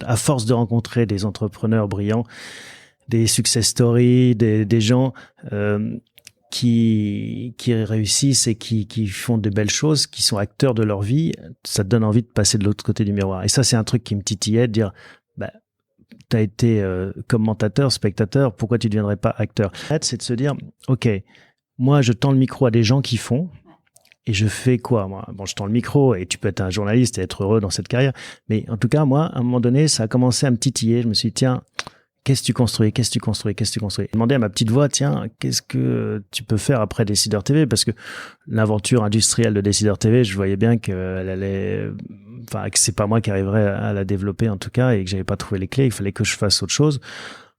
À force de rencontrer des entrepreneurs brillants, des success stories, des gens qui réussissent et qui font de belles choses, qui sont acteurs de leur vie, ça te donne envie de passer de l'autre côté du miroir. Et ça, c'est un truc qui me titillait, de dire, t'as été commentateur, spectateur, pourquoi tu ne deviendrais pas acteur? C'est de se dire, ok, moi, je tends le micro à des gens qui font, et je fais quoi, moi? Bon, je tends le micro, et tu peux être un journaliste et être heureux dans cette carrière, mais en tout cas, moi, à un moment donné, ça a commencé à me titiller. Je me suis dit, tiens, qu'est-ce que tu construis? J'ai demandé à ma petite voix, tiens, qu'est-ce que tu peux faire après Décideur TV? Parce que l'aventure industrielle de Décideur TV, je voyais bien qu'elle allait, enfin, que c'est pas moi qui arriverais à la développer en tout cas, et que j'avais pas trouvé les clés. Il fallait que je fasse autre chose.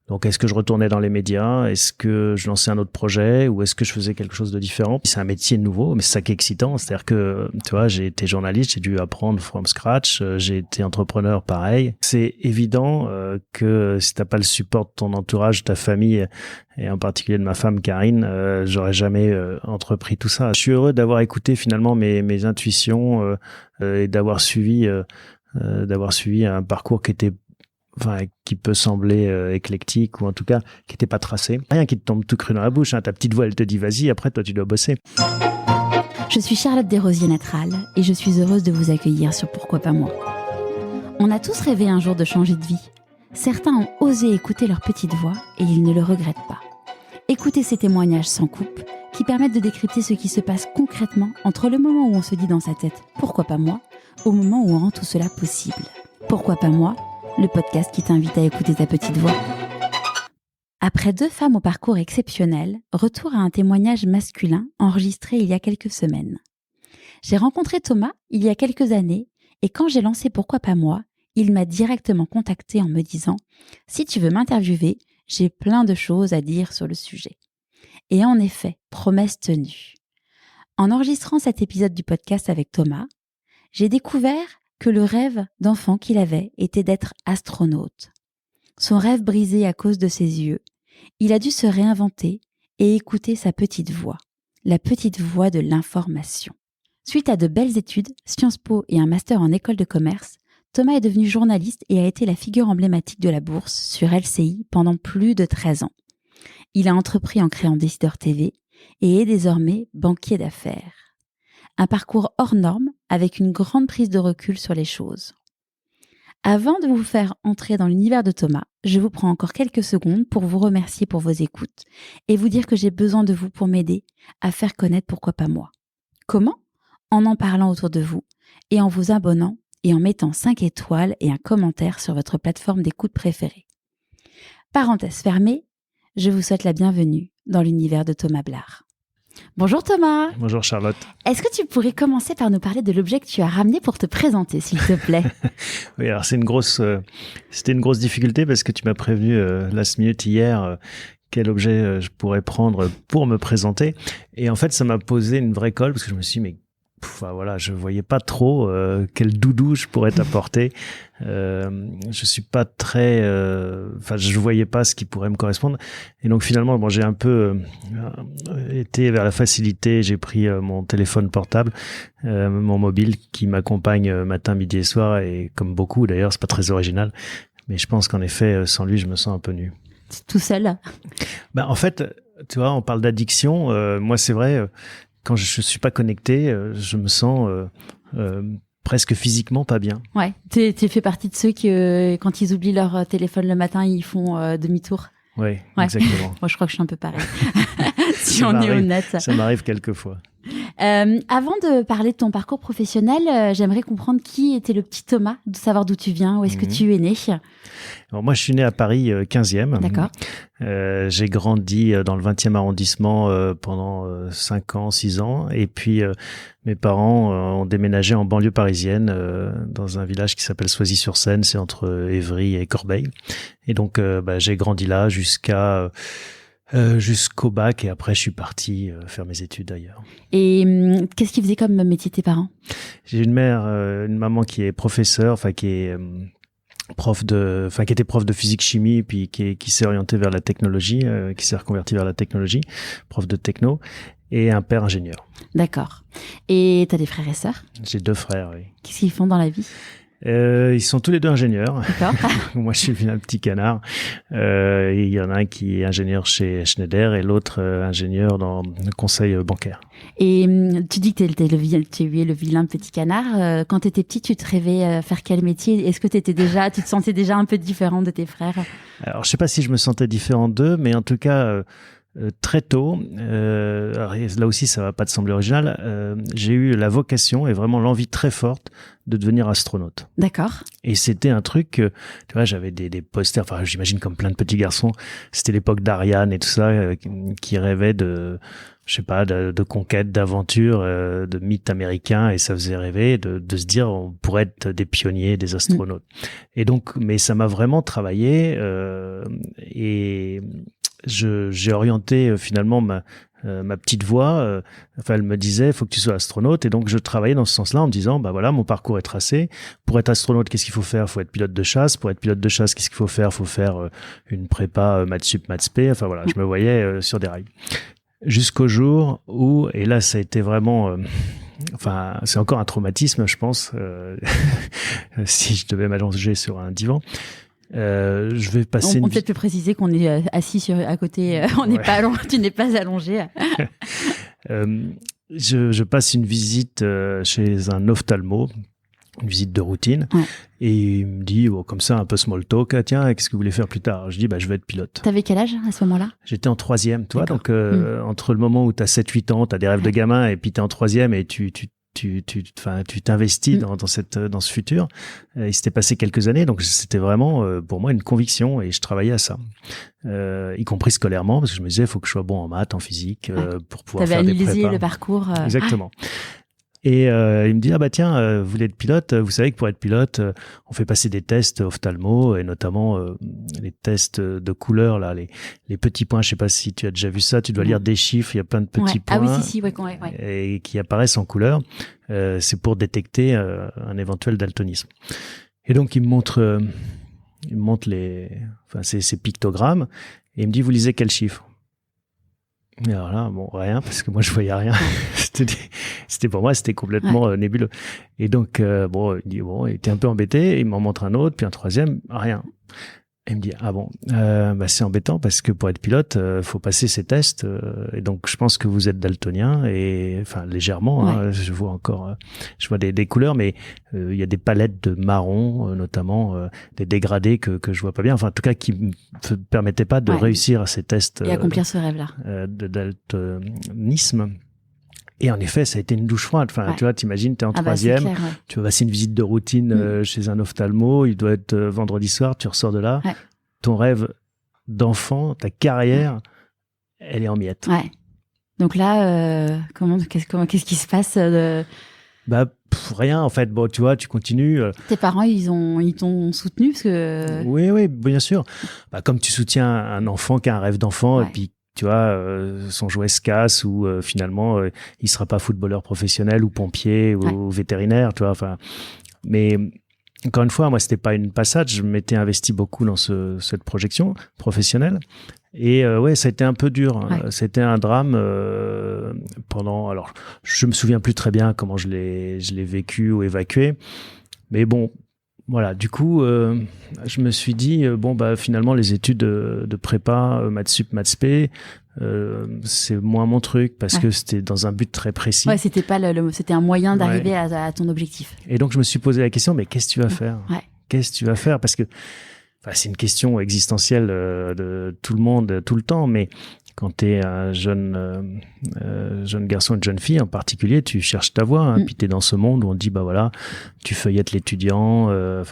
Donc, est-ce que je retournais dans les médias? Est-ce que je lançais un autre projet? Ou est-ce que je faisais quelque chose de différent? C'est un métier nouveau, mais c'est ça qui est excitant. C'est-à-dire que, tu vois, j'ai été journaliste, j'ai dû apprendre from scratch. J'ai été entrepreneur, pareil. C'est évident que si t'as pas le support de ton entourage, de ta famille, et en particulier de ma femme Karine, j'aurais jamais entrepris tout ça. Je suis heureux d'avoir écouté finalement mes intuitions et d'avoir suivi un parcours qui peut sembler éclectique, ou en tout cas qui n'était pas tracé. Rien qui te tombe tout cru dans la bouche. Ta petite voix, elle te dit vas-y, après toi tu dois bosser. Je suis Charlotte Desrosiers-Natral et je suis heureuse de vous accueillir sur Pourquoi pas moi. On a tous rêvé un jour de changer de vie. Certains ont osé écouter leur petite voix et ils ne le regrettent pas. Écoutez ces témoignages sans coupe qui permettent de décrypter ce qui se passe concrètement entre le moment où on se dit dans sa tête « Pourquoi pas moi ?», au moment où on rend tout cela possible. Pourquoi pas moi ? Le podcast qui t'invite à écouter ta petite voix. Après 2 femmes au parcours exceptionnel, retour à un témoignage masculin enregistré il y a quelques semaines. J'ai rencontré Thomas il y a quelques années et quand j'ai lancé Pourquoi pas moi, il m'a directement contacté en me disant « Si tu veux m'interviewer, j'ai plein de choses à dire sur le sujet. » Et en effet, promesse tenue. En enregistrant cet épisode du podcast avec Thomas, j'ai découvert que le rêve d'enfant qu'il avait était d'être astronaute. Son rêve brisé à cause de ses yeux, il a dû se réinventer et écouter sa petite voix, la petite voix de l'information. Suite à de belles études, Sciences Po et un master en école de commerce, Thomas est devenu journaliste et a été la figure emblématique de la bourse sur LCI pendant plus de 13 ans. Il a entrepris en créant Décideur TV et est désormais banquier d'affaires. Un parcours hors norme avec une grande prise de recul sur les choses. Avant de vous faire entrer dans l'univers de Thomas, je vous prends encore quelques secondes pour vous remercier pour vos écoutes et vous dire que j'ai besoin de vous pour m'aider à faire connaître Pourquoi pas moi. Comment ? En parlant autour de vous et en vous abonnant et en mettant 5 étoiles et un commentaire sur votre plateforme d'écoute préférée. Parenthèse fermée, je vous souhaite la bienvenue dans l'univers de Thomas Blard. Bonjour Thomas. Bonjour Charlotte. Est-ce que tu pourrais commencer par nous parler de l'objet que tu as ramené pour te présenter, s'il te plaît? Oui, alors c'était une grosse difficulté parce que tu m'as prévenu last minute hier quel objet je pourrais prendre pour me présenter. Et en fait, ça m'a posé une vraie colle parce que je me suis dit, mais voilà, je voyais pas trop quel doudou je pourrais t'apporter. Je suis pas très, je voyais pas ce qui pourrait me correspondre. Et donc finalement, bon, j'ai un peu été vers la facilité. J'ai pris mon téléphone portable, mon mobile qui m'accompagne matin, midi et soir. Et comme beaucoup d'ailleurs, c'est pas très original. Mais je pense qu'en effet, sans lui, je me sens un peu nu. Tout seul? En fait, tu vois, on parle d'addiction. Moi, c'est vrai. Quand je suis pas connecté, je me sens presque physiquement pas bien. Ouais, tu fais partie de ceux qui, quand ils oublient leur téléphone le matin, ils font demi-tour. Oui, ouais. Exactement. Moi, je crois que je suis un peu pareil. Si on est honnête. Ça m'arrive quelquefois. Avant de parler de ton parcours professionnel, j'aimerais comprendre qui était le petit Thomas, de savoir d'où tu viens, où est-ce que tu es né. Alors, moi, je suis né à Paris 15e. D'accord. J'ai grandi dans le 20e arrondissement pendant 5 ans, 6 ans. Et puis, mes parents ont déménagé en banlieue parisienne dans un village qui s'appelle Soisy-sur-Seine. C'est entre Évry et Corbeil. Et donc, j'ai grandi là jusqu'au bac et après je suis parti faire mes études ailleurs. Et qu'est-ce qu'ils faisaient comme métier tes parents? J'ai une maman qui est professeure, qui est qui était prof de physique-chimie puis qui s'est orientée vers la technologie, qui s'est reconvertie vers la technologie, prof de techno, et un père ingénieur. D'accord. Et t'as des frères et sœurs? J'ai 2 frères, oui. Qu'est-ce qu'ils font dans la vie? Ils sont tous les deux ingénieurs. D'accord. Moi, je suis un petit canard. Il y en a un qui est ingénieur chez Schneider et l'autre ingénieur dans le conseil bancaire. Et tu dis que tu es le vilain petit canard. Quand tu étais petit, tu te rêvais faire quel métier? Est-ce que tu te sentais déjà un peu différent de tes frères? Alors, je sais pas si je me sentais différent d'eux, mais en tout cas, très tôt, alors, là aussi, ça va pas te sembler original, j'ai eu la vocation et vraiment l'envie très forte de devenir astronaute. D'accord. Et c'était un truc, tu vois, j'avais des posters, enfin, j'imagine comme plein de petits garçons, c'était l'époque d'Ariane et tout ça, qui rêvaient de, je sais pas, de conquête, d'aventure, de mythes américains, et ça faisait rêver de se dire on pourrait être des pionniers, des astronautes. Et donc, mais ça m'a vraiment travaillé, et j'ai orienté finalement ma petite voix. Enfin, elle me disait faut que tu sois astronaute, et donc je travaillais dans ce sens-là en me disant bah voilà, mon parcours est tracé. Pour être astronaute, qu'est-ce qu'il faut faire? Faut être pilote de chasse. Pour être pilote de chasse, qu'est-ce qu'il faut faire? Faut faire une prépa maths sup, maths spé. Enfin voilà, je me voyais sur des rails. Jusqu'au jour où, et là ça a été vraiment enfin c'est encore un traumatisme je pense, si je devais m'allonger sur un divan, je vais passer on peut-être préciser qu'on est assis à côté, on n'est pas tu n'es pas allongé. Je passe une visite chez un ophtalmo, une visite de routine, et il me dit comme ça un peu small talk, tiens, qu'est-ce que vous voulez faire plus tard? Je dis je vais être pilote. T'avais quel âge à ce moment-là? J'étais en 3e, toi, donc entre le moment où t'as 7-8 ans, t'as des rêves de gamin, et puis t'es en 3e et tu t'investis dans ce futur. Il s'était passé quelques années, donc c'était vraiment pour moi une conviction, et je travaillais à ça, y compris scolairement, parce que je me disais il faut que je sois bon en maths, en physique, pour pouvoir faire des prépas. T'avais analysé le parcours. Exactement. Et il me dit tiens, vous voulez être pilote? Vous savez que pour être pilote, on fait passer des tests ophtalmo, et notamment les tests de couleurs là, les petits points. Je sais pas si tu as déjà vu ça. Tu dois lire des chiffres. Il y a plein de petits points. Ah oui, si, ouais. Et qui apparaissent en couleur. C'est pour détecter un éventuel daltonisme. Et donc il me montre ces pictogrammes, et il me dit vous lisez quel chiffre? Et alors là, rien, parce que moi je voyais rien. C'était pour moi, c'était complètement nébuleux. Et donc il dit il était un peu embêté, il m'en montre un autre, puis un troisième, rien. Et il me dit c'est embêtant parce que pour être pilote, faut passer ces tests, et donc je pense que vous êtes daltonien, et enfin légèrement, je vois des couleurs, mais il y a des palettes de marron, notamment des dégradés que je vois pas bien, enfin en tout cas qui me permettaient pas de réussir à ces tests et accomplir ce rêve-là de daltonisme. Et en effet, ça a été une douche froide. Enfin, tu vois, t'imagines, t'es en 3e, tu vas passer une visite de routine chez un ophtalmo, il doit être vendredi soir, tu ressors de là, ton rêve d'enfant, ta carrière, elle est en miettes. Ouais. Donc là, qu'est-ce qui se passe rien, en fait. Bon, tu vois, tu continues. Tes parents, ils t'ont soutenu parce que... Oui, bien sûr. Comme tu soutiens un enfant qui a un rêve d'enfant, et puis tu vois, son jouet se casse, ou finalement il sera pas footballeur professionnel ou pompier ou vétérinaire, tu vois. Enfin, mais encore une fois, moi c'était pas une passade, je m'étais investi beaucoup dans cette projection professionnelle, et ça a été un peu dur. C'était un drame pendant. Alors, je me souviens plus très bien comment je l'ai vécu ou évacué, mais bon. Voilà, du coup, je me suis dit, finalement, les études de prépa, maths sup, maths spé, c'est moins mon truc, parce que c'était dans un but très précis. Ouais, c'était pas c'était un moyen d'arriver à ton objectif. Et donc, je me suis posé la question, mais qu'est-ce que tu vas faire? Qu'est-ce que tu vas faire? Parce que c'est une question existentielle de tout le monde, tout le temps, mais quand tu es un jeune garçon, une jeune fille en particulier, tu cherches ta voie, puis tu es dans ce monde où on te dit tu feuillettes l'étudiant,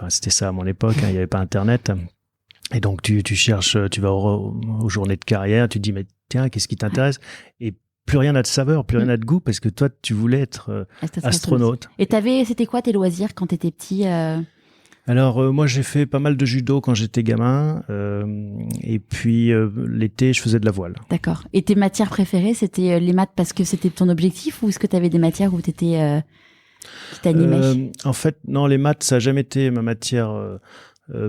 c'était ça à mon époque, il n'y avait pas internet, et donc tu cherches, tu vas aux journées de carrière, tu te dis mais tiens, qu'est-ce qui t'intéresse? Et plus rien n'a de saveur, plus rien n'a de goût, parce que toi tu voulais être astronaute. Et c'était quoi tes loisirs quand tu étais petit? Alors moi j'ai fait pas mal de judo quand j'étais gamin, et puis l'été je faisais de la voile. D'accord. Et tes matières préférées, c'était les maths parce que c'était ton objectif, ou est-ce que tu avais des matières où qui t'animaient? En fait non, les maths ça n'a jamais été ma matière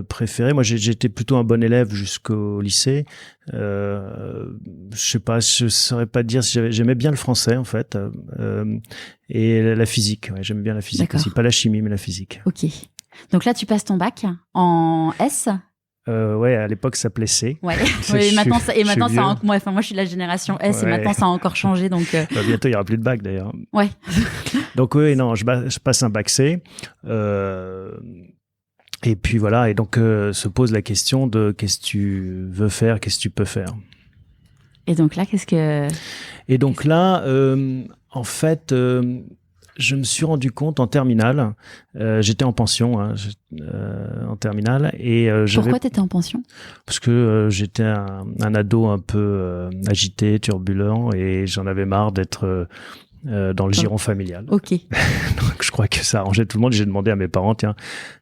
préférée. Moi j'étais plutôt un bon élève jusqu'au lycée. Je sais pas, je saurais pas dire si j'aimais bien le français en fait, et la physique. J'aime bien la physique aussi, pas la chimie mais la physique. Ok. Donc là, tu passes ton bac en S. Ouais, à l'époque, ça s'appelait C. Ouais. Oui, maintenant, ça moi, je suis de la génération S et maintenant, ça a encore changé. Donc, bientôt, il n'y aura plus de bac, d'ailleurs. Ouais. Donc, oui, non, je passe un bac C. Et puis, voilà. Et donc, se pose la question de qu'est-ce que tu veux faire, qu'est-ce que tu peux faire. Et donc là, Et donc là, en fait... je me suis rendu compte en terminale, j'étais en pension en terminale et Pourquoi t'étais en pension? Parce que j'étais un ado un peu agité, turbulent et j'en avais marre d'être dans le giron familial. Ok. Donc je crois que ça arrangeait tout le monde. J'ai demandé à mes parents, tiens,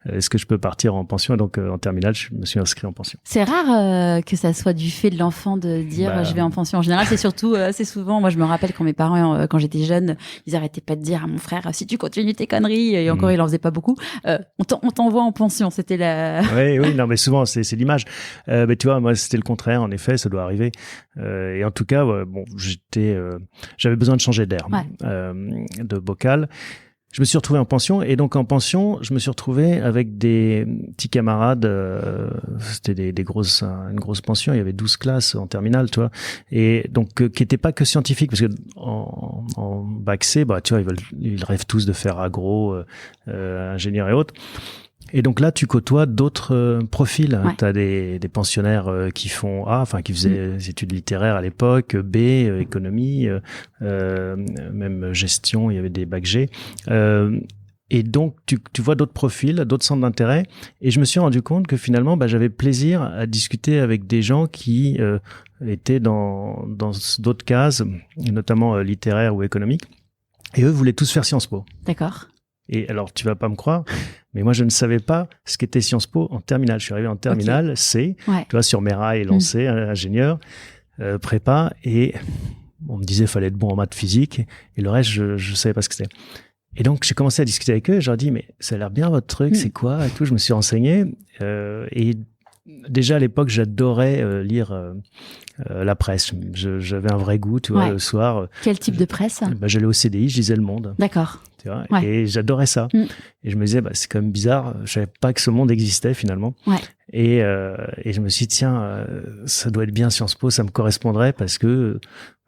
est-ce que je peux partir en pension? Et donc en terminale, je me suis inscrit en pension. C'est rare que ça soit du fait de l'enfant de dire je vais en pension. En général, c'est surtout assez souvent. Moi, je me rappelle quand mes parents, quand j'étais jeune, ils arrêtaient pas de dire à mon frère si tu continues tes conneries. Et encore, il en faisait pas beaucoup. On t'envoie en pension. C'était la. Oui, non, mais souvent c'est l'image. Mais tu vois, moi, c'était le contraire. En effet, ça doit arriver. Et en tout cas, bon, j'avais besoin de changer d'air. Ouais. De bocal. Je me suis retrouvé en pension et donc en pension, je me suis retrouvé avec des petits camarades. C'était une grosse pension. Il y avait 12 classes en terminale, tu vois. Et donc qui n'étaient pas que scientifiques parce que en bac C, bah tu vois, ils rêvent tous de faire agro, ingénieur et autres. Et donc là, tu côtoies d'autres profils. Ouais. Tu as des pensionnaires qui font A, enfin qui faisaient des études littéraires à l'époque, B, économie, même gestion, il y avait des bacs G. Et donc, tu vois d'autres profils, d'autres centres d'intérêt. Et je me suis rendu compte que finalement, j'avais plaisir à discuter avec des gens qui étaient dans d'autres cases, notamment littéraires ou économiques. Et eux voulaient tous faire Sciences Po. D'accord. Et alors, tu vas pas me croire, mais moi, je ne savais pas ce qu'était Sciences Po en terminale. Je suis arrivé en terminale, C, Ouais. tu vois, sur mes rails lancés, ingénieur, prépa, et on me disait qu'il fallait être bon en maths, physique, et le reste, je savais pas ce que c'était. Et donc, j'ai commencé à discuter avec eux, et je leur dis, mais ça a l'air bien votre truc, c'est quoi, et tout. Je me suis renseigné, et déjà à l'époque, j'adorais lire la presse. J'avais un vrai goût, tu vois, le soir. Quel type de presse? J'allais au CDI, je lisais Le Monde. D'accord. Tu vois, et j'adorais ça. Et je me disais, c'est quand même bizarre, je savais pas que ce monde existait finalement. Ouais. Et je me suis dit, tiens, ça doit être bien Sciences Po, ça me correspondrait parce que,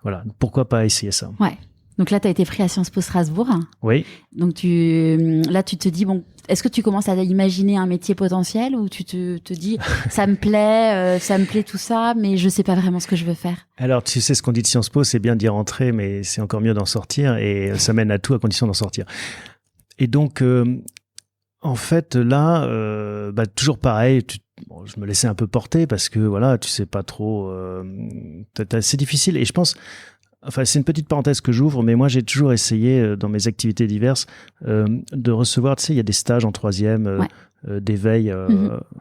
voilà, pourquoi pas essayer ça. Ouais. Donc là, tu as été pris à Sciences Po Strasbourg. Oui. Donc là, tu te dis, bon, est-ce que tu commences à imaginer un métier potentiel ou tu te dis, ça me plaît tout ça, mais je sais pas vraiment ce que je veux faire? Alors, tu sais, ce qu'on dit de Sciences Po, c'est bien d'y rentrer, mais c'est encore mieux d'en sortir et ça mène à tout à condition d'en sortir. Et donc, en fait, là, toujours pareil, je me laissais un peu porter parce que, voilà, tu sais pas trop, c'est difficile. Et je pense, enfin, c'est une petite parenthèse que j'ouvre, mais moi, j'ai toujours essayé, dans mes activités diverses, de recevoir, tu sais, il y a des stages en troisième, d'éveil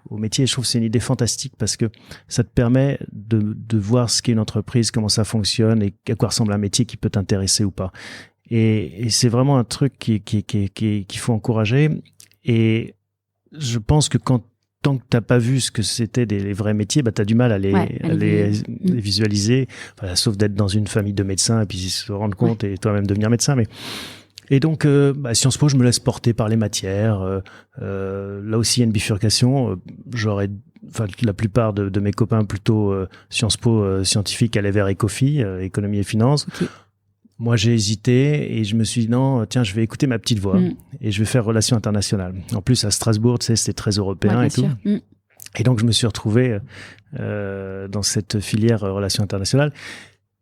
au métier. Et je trouve que c'est une idée fantastique parce que ça te permet de voir ce qu'est une entreprise, comment ça fonctionne et à quoi ressemble un métier qui peut t'intéresser ou pas. Et c'est vraiment un truc qu'il faut encourager. Et je pense que tant que t'as pas vu ce que c'était les vrais métiers, t'as du mal à les visualiser, sauf d'être dans une famille de médecins et puis se rendre compte et toi-même devenir médecin. Et donc, Sciences Po, je me laisse porter par les matières. Là aussi, il y a une bifurcation. La plupart de mes copains plutôt Sciences Po scientifiques allaient vers Ecofi, économie et finance. Okay. Moi, j'ai hésité et je me suis dit non, tiens, je vais écouter ma petite voix et je vais faire relations internationales. En plus, à Strasbourg, tu sais, c'était très européen et tout. Et donc, je me suis retrouvé dans cette filière relations internationales.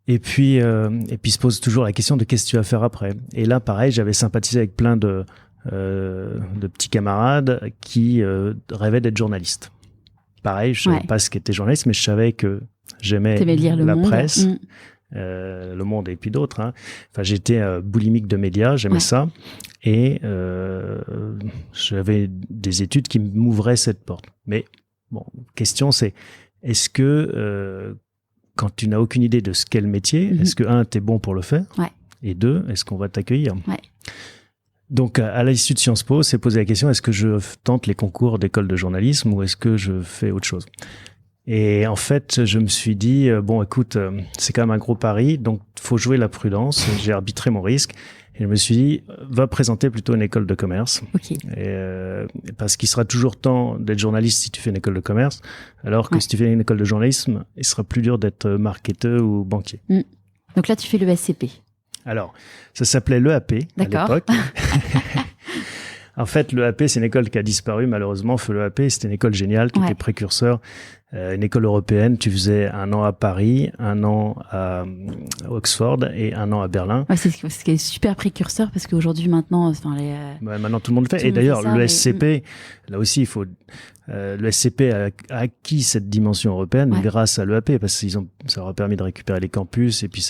Et puis se pose toujours la question de qu'est-ce que tu vas faire après. Et là, pareil, j'avais sympathisé avec plein de petits camarades qui rêvaient d'être journalistes. Pareil, je savais pas ce qu'était journaliste, mais je savais que j'aimais la presse. Le Monde et puis d'autres. Enfin, j'étais boulimique de médias, j'aimais ça. Et j'avais des études qui m'ouvraient cette porte. Mais bon, question c'est, est-ce que quand tu n'as aucune idée de ce qu'est le métier, est-ce que, un, t'es bon pour le faire? Et deux, est-ce qu'on va t'accueillir? Donc, à l'issue de Sciences Po, c'est poser la question, est-ce que je tente les concours d'école de journalisme ou est-ce que je fais autre chose? Et en fait, je me suis dit, bon, écoute, c'est quand même un gros pari, donc faut jouer la prudence. J'ai arbitré mon risque Et je me suis dit, va présenter plutôt une école de commerce. Ok. Parce qu'il sera toujours temps d'être journaliste si tu fais une école de commerce, alors que si tu fais une école de journalisme, il sera plus dur d'être marketeur ou banquier. Donc là, tu fais le SCP. Alors, ça s'appelait l'EAP à l'époque. En fait, l'EAP, c'est une école qui a disparu, malheureusement. L'EAP, c'était une école géniale qui était précurseur. Une école européenne, tu faisais 1 an à Paris, 1 an à Oxford et 1 an à Berlin. Ouais, c'est ce qui est super précurseur parce qu'aujourd'hui, maintenant, maintenant tout le monde le fait. Et d'ailleurs, le SCP, là aussi, il faut. Le SCP a acquis cette dimension européenne grâce à l'EAP parce que ça leur a permis de récupérer les campus et puis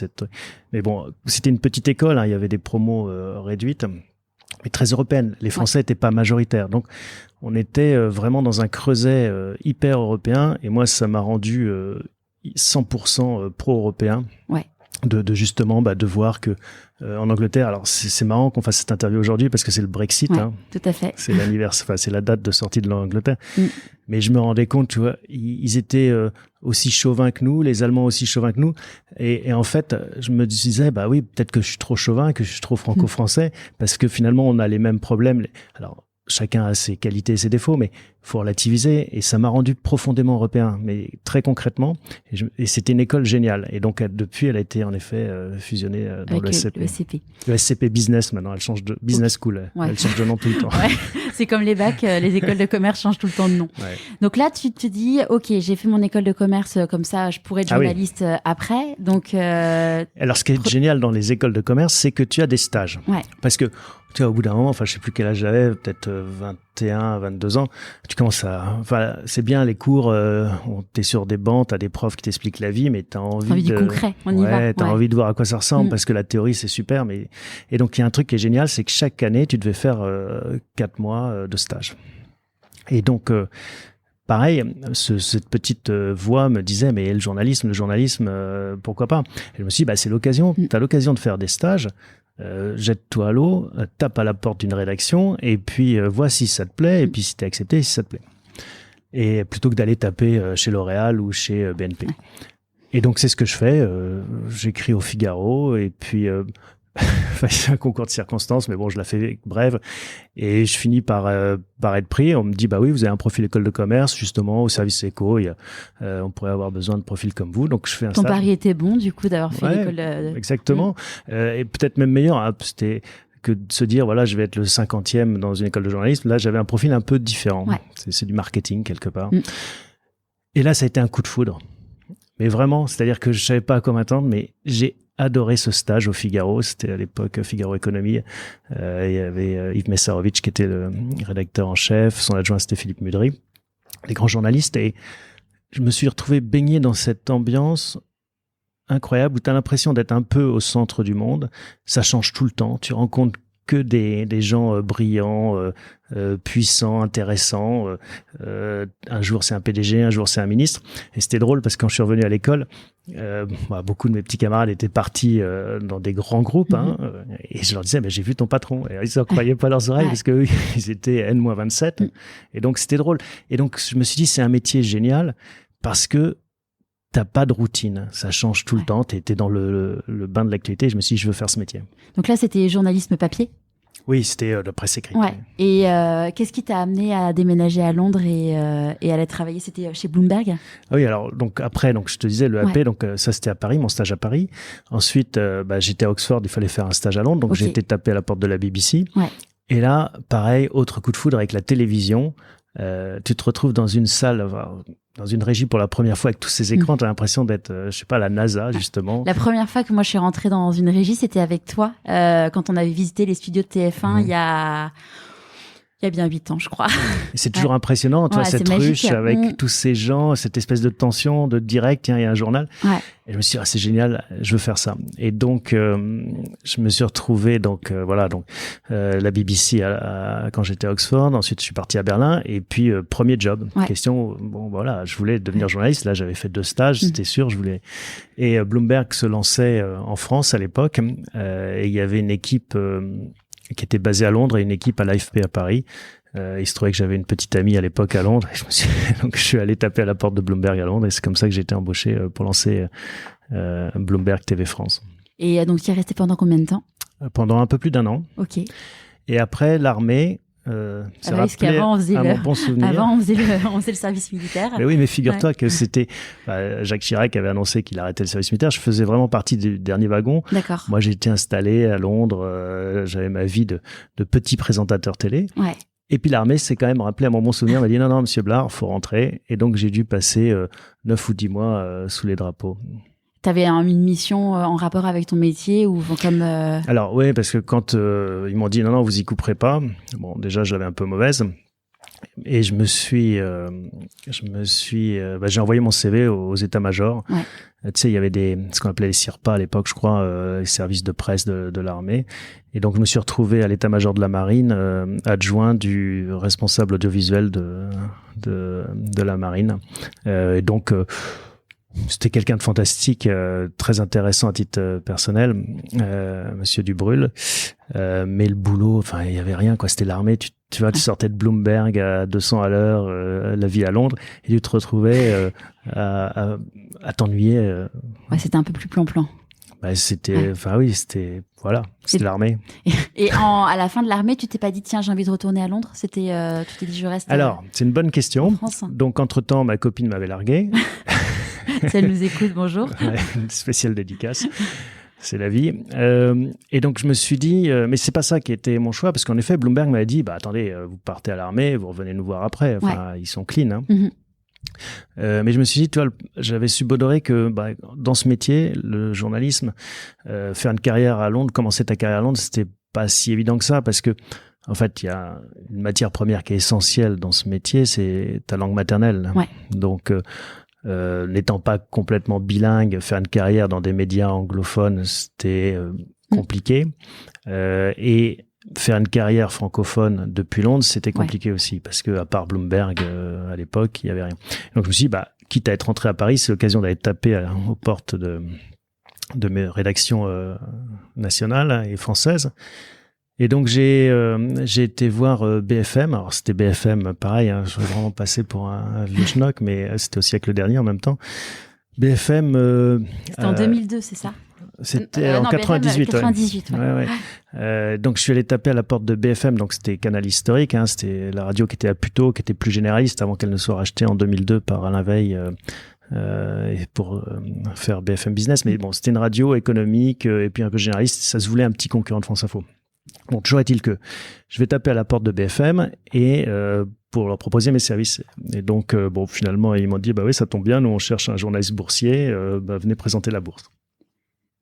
Mais bon, c'était une petite école, hein, il y avait des promos réduites. Mais très européenne. Les Français n'étaient pas majoritaires. Donc, on était vraiment dans un creuset hyper européen. Et moi, ça m'a rendu 100% pro-européen. Ouais. De justement, de voir que en Angleterre, alors c'est marrant qu'on fasse cette interview aujourd'hui parce que c'est le Brexit. Ouais, tout à fait. C'est c'est la date de sortie de l'Angleterre. Mais je me rendais compte, tu vois, ils étaient aussi chauvins que nous, les Allemands aussi chauvins que nous. Et en fait, je me disais, bah oui, peut-être que je suis trop chauvin, que je suis trop franco-français, parce que finalement, on a les mêmes problèmes. Alors, chacun a ses qualités et ses défauts, mais il faut relativiser. Et ça m'a rendu profondément européen, mais très concrètement. Et c'était une école géniale. Et donc, depuis, elle a été en effet fusionnée dans le SCP. Le SCP Business, maintenant, elle change de Business School. Ouais. Elle change de nom tout le temps. Ouais. C'est comme les bacs, les écoles de commerce changent tout le temps de nom. Ouais. Donc là, tu te dis, OK, j'ai fait mon école de commerce, comme ça, je pourrais être journaliste après. Donc, alors, ce qui est génial dans les écoles de commerce, c'est que tu as des stages. Ouais. Parce que, tu vois, au bout d'un moment, je sais plus quel âge j'avais, peut-être 21, 22 ans, tu commences c'est bien les cours, t'es sur des bancs, t'as des profs qui t'expliquent la vie, mais t'as envie du concret, on y va. T'as envie de voir à quoi ça ressemble, parce que la théorie, c'est super, et donc, il y a un truc qui est génial, c'est que chaque année, tu devais faire 4 mois de stage. Et donc, pareil, cette petite voix me disait, mais le journalisme, pourquoi pas? Et je me suis dit, c'est l'occasion, t'as l'occasion de faire des stages, jette-toi à l'eau, tape à la porte d'une rédaction et puis vois si ça te plaît et puis si t'es accepté, si ça te plaît. Et plutôt que d'aller taper chez L'Oréal ou chez BNP. Et donc c'est ce que je fais. J'écris au Figaro et puis c'est un concours de circonstances, mais bon, je la fais brève. Et je finis par être pris. On me dit, oui, vous avez un profil école de commerce, justement, au service éco. On pourrait avoir besoin de profils comme vous. Donc, je fais un stage. Ton pari était bon, du coup, d'avoir fait l'école de... Exactement. Et peut-être même meilleur. Hein, c'était que de se dire, voilà, je vais être le 50e dans une école de journalisme. Là, j'avais un profil un peu différent. Ouais. C'est du marketing, quelque part. Et là, ça a été un coup de foudre. Mais vraiment, c'est-à-dire que je savais pas à quoi m'attendre, mais j'ai adoré ce stage au Figaro. C'était à l'époque Figaro Économie. Il y avait Yves Messarovitch qui était le rédacteur en chef. Son adjoint, c'était Philippe Mudry, les grands journalistes. Et je me suis retrouvé baigné dans cette ambiance incroyable où tu as l'impression d'être un peu au centre du monde. Ça change tout le temps. Tu rencontres que des gens brillants, puissants, intéressants. Un jour, c'est un PDG, un jour, c'est un ministre. Et c'était drôle parce que quand je suis revenu à l'école, beaucoup de mes petits camarades étaient partis dans des grands groupes. Et je leur disais, j'ai vu ton patron. Et ils ne croyaient pas leurs oreilles parce qu'eux, ils étaient N-27. Et donc, c'était drôle. Et donc, je me suis dit, c'est un métier génial parce que t'as pas de routine, ça change tout le temps, t'es dans le bain de l'actualité, et je me suis dit, je veux faire ce métier. Donc là, c'était journalisme papier ? Oui, c'était la presse écrite. Ouais. Et qu'est-ce qui t'a amené à déménager à Londres et aller travailler ? C'était chez Bloomberg ? Ah oui, alors donc après, je te disais, le AP, donc ça c'était à Paris, mon stage à Paris. Ensuite, j'étais à Oxford, il fallait faire un stage à Londres, donc j'ai été tapé à la porte de la BBC. Ouais. Et là, pareil, autre coup de foudre avec la télévision. Tu te retrouves dans une salle, dans une régie pour la première fois avec tous ces écrans, tu as l'impression d'être, la NASA, justement. La première fois que moi je suis rentrée dans une régie, c'était avec toi, quand on avait visité les studios de TF1 il y a bien 8 ans, je crois. Et c'est toujours impressionnant, tu vois, cette ruche avec tous ces gens, cette espèce de tension, de direct, tiens, il y a un journal. Ouais. Et je me suis dit, c'est génial, je veux faire ça. Et donc, je me suis retrouvé, la BBC quand j'étais à Oxford. Ensuite, je suis parti à Berlin. Et puis, premier job. Question, je voulais devenir journaliste. Là, j'avais fait 2 stages, c'était sûr, je voulais. Et Bloomberg se lançait en France à l'époque. Et il y avait une équipe qui était basée à Londres et une équipe à l'AFP à Paris. Il se trouvait que j'avais une petite amie à l'époque à Londres. Et donc, je suis allé taper à la porte de Bloomberg à Londres et c'est comme ça que j'ai été embauché pour lancer Bloomberg TV France. Et donc, tu y es resté pendant combien de temps ? pendant un peu plus d'1 an. Ok. Et après, l'armée s'est rappelé à mon bon souvenir. Avant, on faisait le service militaire. Mais oui, mais figure-toi que c'était... Jacques Chirac avait annoncé qu'il arrêtait le service militaire. Je faisais vraiment partie du dernier wagon. D'accord. Moi, j'étais installé à Londres. J'avais ma vie de petit présentateur télé. Ouais. Et puis l'armée s'est quand même rappelé à mon bon souvenir. Elle m'a dit non, monsieur Blard, faut rentrer. Et donc, j'ai dû passer 9 ou 10 mois sous les drapeaux. T'avais une mission en rapport avec ton métier ou comme Alors oui, parce que quand ils m'ont dit non, vous y couperez pas. Bon, déjà je l'avais un peu mauvaise et j'ai envoyé mon CV aux états-majors. Ouais. Tu sais, il y avait ce qu'on appelait les SIRPA à l'époque, je crois, les services de presse de l'armée. Et donc je me suis retrouvé à l'état-major de la marine, adjoint du responsable audiovisuel de la marine. Et donc c'était quelqu'un de fantastique, très intéressant à titre personnel, Monsieur Dubrul. Mais le boulot, enfin, il y avait rien, quoi. C'était l'armée. Tu vois, tu sortais de Bloomberg à 200 à l'heure, la vie à Londres, et tu te retrouvais à t'ennuyer. Ouais, c'était un peu plus plan-plan. C'était l'armée. Et à la fin de l'armée, tu t'es pas dit tiens, j'ai envie de retourner à Londres. Tu t'es dit je reste. Alors, c'est une bonne question. En France. Donc, entre-temps, ma copine m'avait largué. Si elle nous écoute, bonjour. Ouais, une spéciale dédicace. C'est la vie. Et donc, je me suis dit, mais c'est pas ça qui était mon choix, parce qu'en effet, Bloomberg m'avait dit, attendez, vous partez à l'armée, vous revenez nous voir après. Enfin, ils sont clean. Hein. Mm-hmm. Mais je me suis dit, tu vois, j'avais subodoré que dans ce métier, le journalisme, faire une carrière à Londres, commencer ta carrière à Londres, c'était pas si évident que ça, parce que en fait, il y a une matière première qui est essentielle dans ce métier, c'est ta langue maternelle. Ouais. Donc, n'étant pas complètement bilingue, faire une carrière dans des médias anglophones, c'était compliqué. Et faire une carrière francophone depuis Londres, c'était compliqué aussi, parce que à part Bloomberg, à l'époque, il y avait rien. Donc je me suis dit, quitte à être rentré à Paris, c'est l'occasion d'aller taper aux portes de mes rédactions nationales et françaises. Et donc j'ai été voir BFM. Alors c'était BFM, pareil, hein, je vais vraiment passer pour un vieux schnock, mais c'était au siècle dernier en même temps. BFM. C'était en 2002, c'est ça? C'était en 98. 98, ouais. Donc je suis allé taper à la porte de BFM, donc c'était Canal Historique, hein, c'était la radio qui était à Puteaux, qui était plus généraliste avant qu'elle ne soit rachetée en 2002 par Alain Veil pour faire BFM Business. Mais bon, c'était une radio économique et puis un peu généraliste, ça se voulait un petit concurrent de France Info. Bon, toujours est-il que je vais taper à la porte de BFM et pour leur proposer mes services. Et donc, finalement, ils m'ont dit, oui, ça tombe bien, nous on cherche un journaliste boursier, venez présenter la bourse.